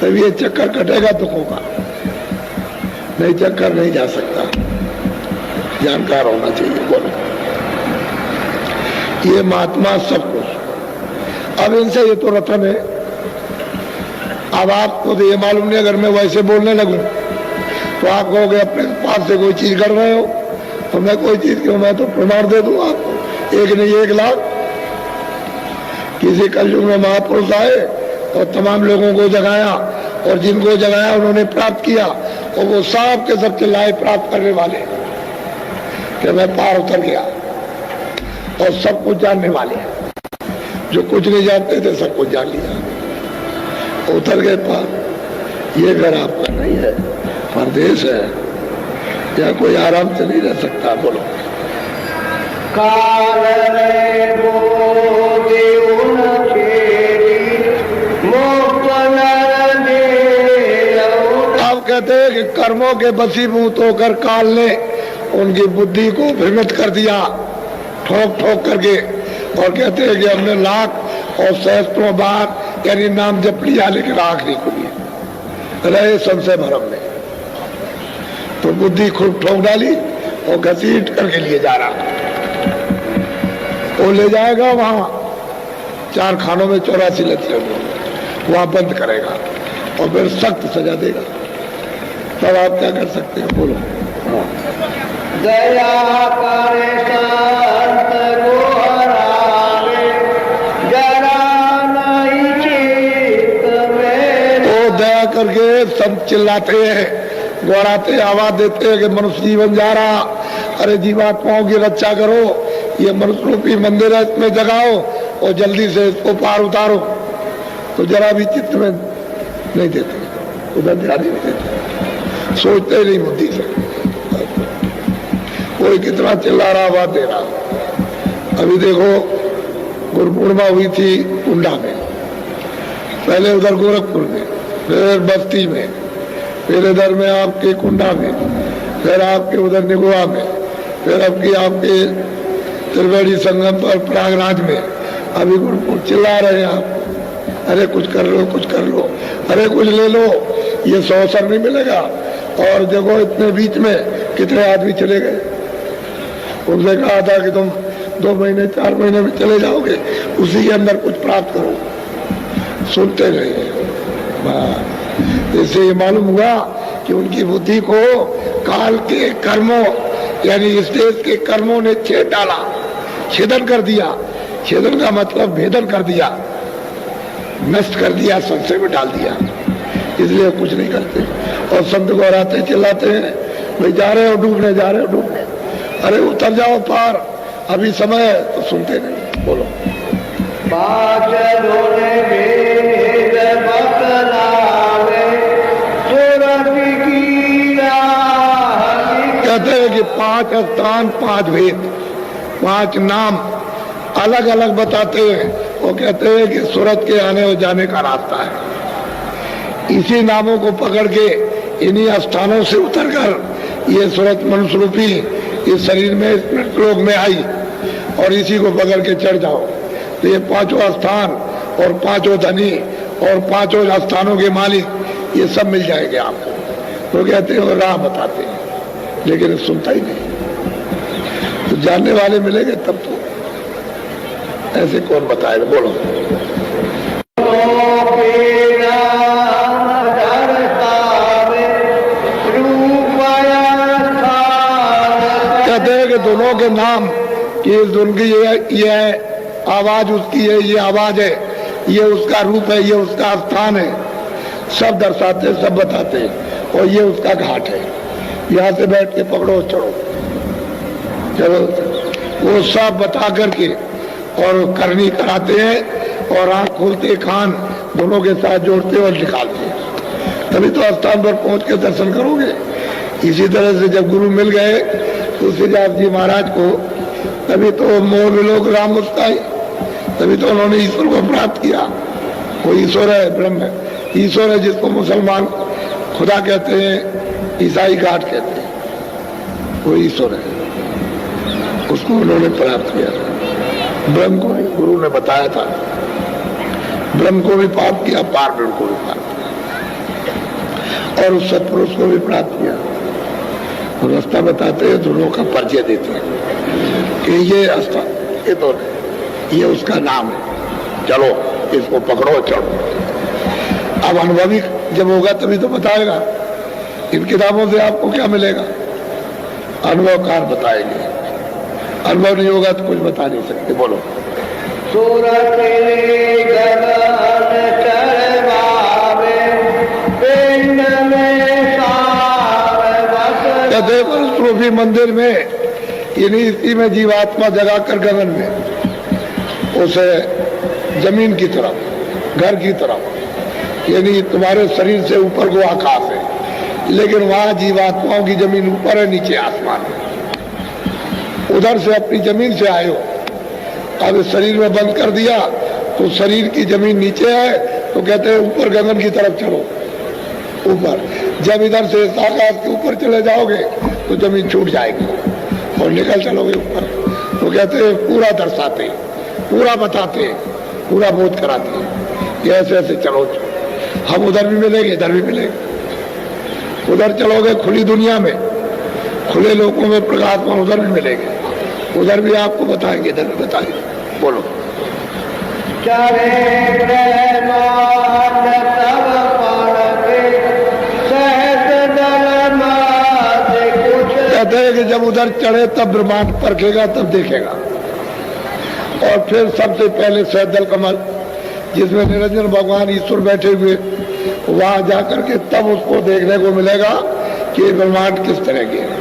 तब ये चक्कर कटेगा दुखों का, नहीं चक्कर नहीं जा सकता। जानकार होना चाहिए। बोलो, ये महात्मा सब कुछ। अब इनसे ये तो रतन है। अब आपको तो ये मालूम नहीं, अगर मैं वैसे बोलने लगूं तो आप कहोगे अपने पास से कोई चीज कर रहे हो, तो मैं कोई चीज क्यों, मैं तो प्रमाण दे दूं आपको, 1 नहीं 1 लाख। किसी कलयुग में महापुरुष आए और तमाम लोगों को जगाया, और जिनको जगाया उन्होंने प्राप्त किया, और वो सब के सब चिल्लाए प्राप्त करने वाले कि मैं पार उतर गया, और सब कुछ जानने वाले जो कुछ नहीं जानते थे सब कुछ जान लिया, उतर गए पार। ये घर आपका नहीं है, परदेश है, या कोई आराम से नहीं रह सकता। बोलो, काल अब कहते हैं कि कर्मों के बसीभूत होकर काल ने उनकी बुद्धि को भ्रमित कर दिया, ठोक ठोक करके, और कहते हैं कि हमने लाख और सहस्त्रों बार यानी नाम जप लिया, लेकिन आंख नहीं खुली, रहे संशय भरम में। तो बुद्धि खुद ठोक डाली और घसीट करके लिए जा रहा, वो ले जाएगा वहां 4 खानों में 84 लतियों को, वहां बंद करेगा और फिर सख्त सजा देगा। तब आप क्या कर सकते हैं? बोलो, दया करे संत को हरावे, जरा नहीं चिल्लाते हैं, दौड़ाते, आवाज देते हैं कि मनुष्य जीवन जा रहा, अरे जीवात्माओं की रक्षा करो, ये मनुष्य रूपी मंदिर है, इसमें जगाओ और जल्दी से इसको पार उतारो। तो जरा भी चित्त में नहीं देते, उधर ध्यान नहीं देते, सोचते नहीं बुद्धि से। कोई कितना चिल्ला रहा, आवाज दे रहा। अभी देखो गुरु पूर्णिमा हुई थी कुंडा में, पहले उधर गोरखपुर में, फिर बस्ती में, फिर इधर में आपके कुंडा में, फिर आपके उधर निगोआ में, फिर आपके त्रिवेणी संगम पर प्रयागराज में। अभी गुरु चिल्ला रहे हैं आप, अरे कुछ कर लो, कुछ कर लो, अरे कुछ ले लो, ये 100 अवसर नहीं मिलेगा। और देखो इतने बीच में कितने आदमी चले गए। उनसे कहा था कि तुम 2 महीने 4 महीने में चले जाओगे, उसी के अंदर कुछ प्राप्त करो, सुनते रहे। इससे ये मालूम हुआ कि उनकी बुद्धि को काल के कर्मों यानी इस देश के कर्मों ने छेद डाला, छेदन कर दिया। छेदन का मतलब भेदन कर दिया, नष्ट कर दिया, संशय में डाल दिया, इसलिए कुछ नहीं करते। और संत को हराते चिल्लाते हैं, भाई जा रहे हो डूबने, जा रहे हो डूबने, अरे उतर जाओ पार, अभी समय है। तो सुनते नहीं। बोलो कहते हैं कि 5 स्थान 5 भेद, 5 नाम अलग अलग बताते हैं। वो कहते हैं कि सूरत के आने और जाने का रास्ता है। इसी नामों को पकड़ के इन्हीं स्थानों से उतरकर ये सूरत मनुष्य रूपी इस शरीर में स्मृत लोक में आई, और इसी को पकड़ के चढ़ जाओ। तो ये 5 स्थान और 5 धनी और 5 स्थानों के मालिक, ये सब मिल जाएंगे आपको। तो कहते हैं राह बताते हैं, लेकिन सुनता ही नहीं। तो जानने वाले मिलेंगे तब तो, ऐसे कौन बताएगा। बोलो कहते हैं कि दोनों के नाम कि उनकी ये आवाज उसकी है, ये आवाज है, ये उसका रूप है, ये उसका स्थान है, सब दर्शाते, सब बताते। और ये उसका घाट है, यहाँ से बैठ के पकड़ो चढ़ो, चलो, वो सब बता करके और करनी कराते हैं। और आंख खोलते, कान दोनों के साथ जोड़ते और निकालते हैं, तभी तो स्थान पर पहुंच के दर्शन करोगे। इसी तरह से जब गुरु मिल गए तुलसीदास जी महाराज को, तभी तो मोह विलोक राम मुस्काई, तभी तो उन्होंने ईश्वर को प्राप्त किया। वो ईश्वर है, ब्रह्म है, ईश्वर है जिसको मुसलमान खुदा कहते हैं, ईसाई गाड कहते हैं, वो ईश्वर है, उसको उन्होंने प्राप्त किया। ब्रह्म को भी गुरु ने बताया था, ब्रह्म को भी प्राप्त किया, पार ब्रह्म को भी प्राप्त किया, और उस सत्पुरुष को भी प्राप्त किया। और रास्ता बताते हैं, दोनों का परिचय देते हैं कि ये रास्ता, ये तो ये उसका नाम है, चलो इसको पकड़ो चढ़ो। अब अनुभवी जब होगा तभी तो बताएगा। इन किताबों से आपको क्या मिलेगा? अनुभवकार बताएंगे, अनुभव नहीं होगा तो कुछ बता नहीं सकते। बोलो कहते मनुष्य मंदिर में इसी में जीवात्मा जगाकर गगन में उसे जमीन की तरफ, घर की तरफ, यानी तुम्हारे शरीर से ऊपर को आकाश है, लेकिन वहां जीवात्माओं की जमीन ऊपर है, नीचे आसमान है। उधर से अपनी जमीन से आए हो, अब इस शरीर में बंद कर दिया तो शरीर की जमीन नीचे है, तो कहते हैं ऊपर गगन की तरफ चलो, ऊपर। जब इधर से आकाश के ऊपर चले जाओगे तो जमीन छूट जाएगी और निकल चलोगे ऊपर। तो कहते हैं पूरा दर्शाते, पूरा बताते, पूरा बोध कराते, ऐसे ऐसे चलो। हम उधर भी मिलेंगे, इधर भी मिलेंगे। उधर चलोगे खुली दुनिया में, खुले लोगों में प्रकाशमान, उधर भी मिलेंगे, उधर भी आपको बताएंगे, इधर भी बताएंगे। बोलो कहते हैं कि जब उधर चढ़े तब ब्रह्मांड परखेगा, तब देखेगा। और फिर सबसे पहले सहदल कमल, जिसमें निरंजन भगवान ईश्वर बैठे हुए वहां जाकर के तब उसको देखने को मिलेगा कि ये ब्रह्मांड किस तरह के है,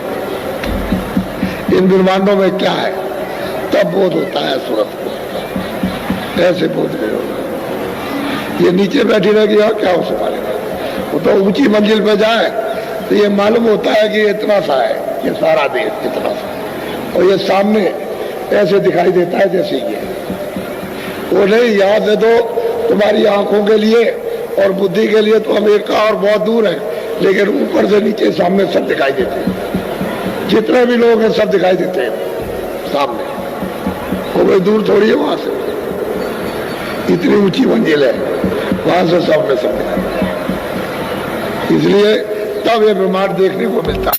इन ब्रह्मांडों में क्या है। तब बोध होता है सूरत को, ऐसे बोध नहीं होगा। ये नीचे बैठी रहेगी और क्या हो पाएगा। वो तो ऊंची मंजिल पे जाए तो ये मालूम होता है कि इतना सा है, ये सारा देश इतना सा, और ये सामने ऐसे दिखाई देता है जैसे ये। वो नहीं, याद है तो तुम्हारी आंखों के लिए और बुद्धि के लिए तो अमेरिका और बहुत दूर है, लेकिन ऊपर से नीचे सामने सब दिखाई देते हैं। जितने भी लोग हैं सब दिखाई देते हैं सामने, वो कोई दूर थोड़ी है वहां से, इतनी ऊंची मंजिल है, वहां से सामने सब दिखाई देते हैं। इसलिए तब ये ब्रह्मांड देखने को मिलता है।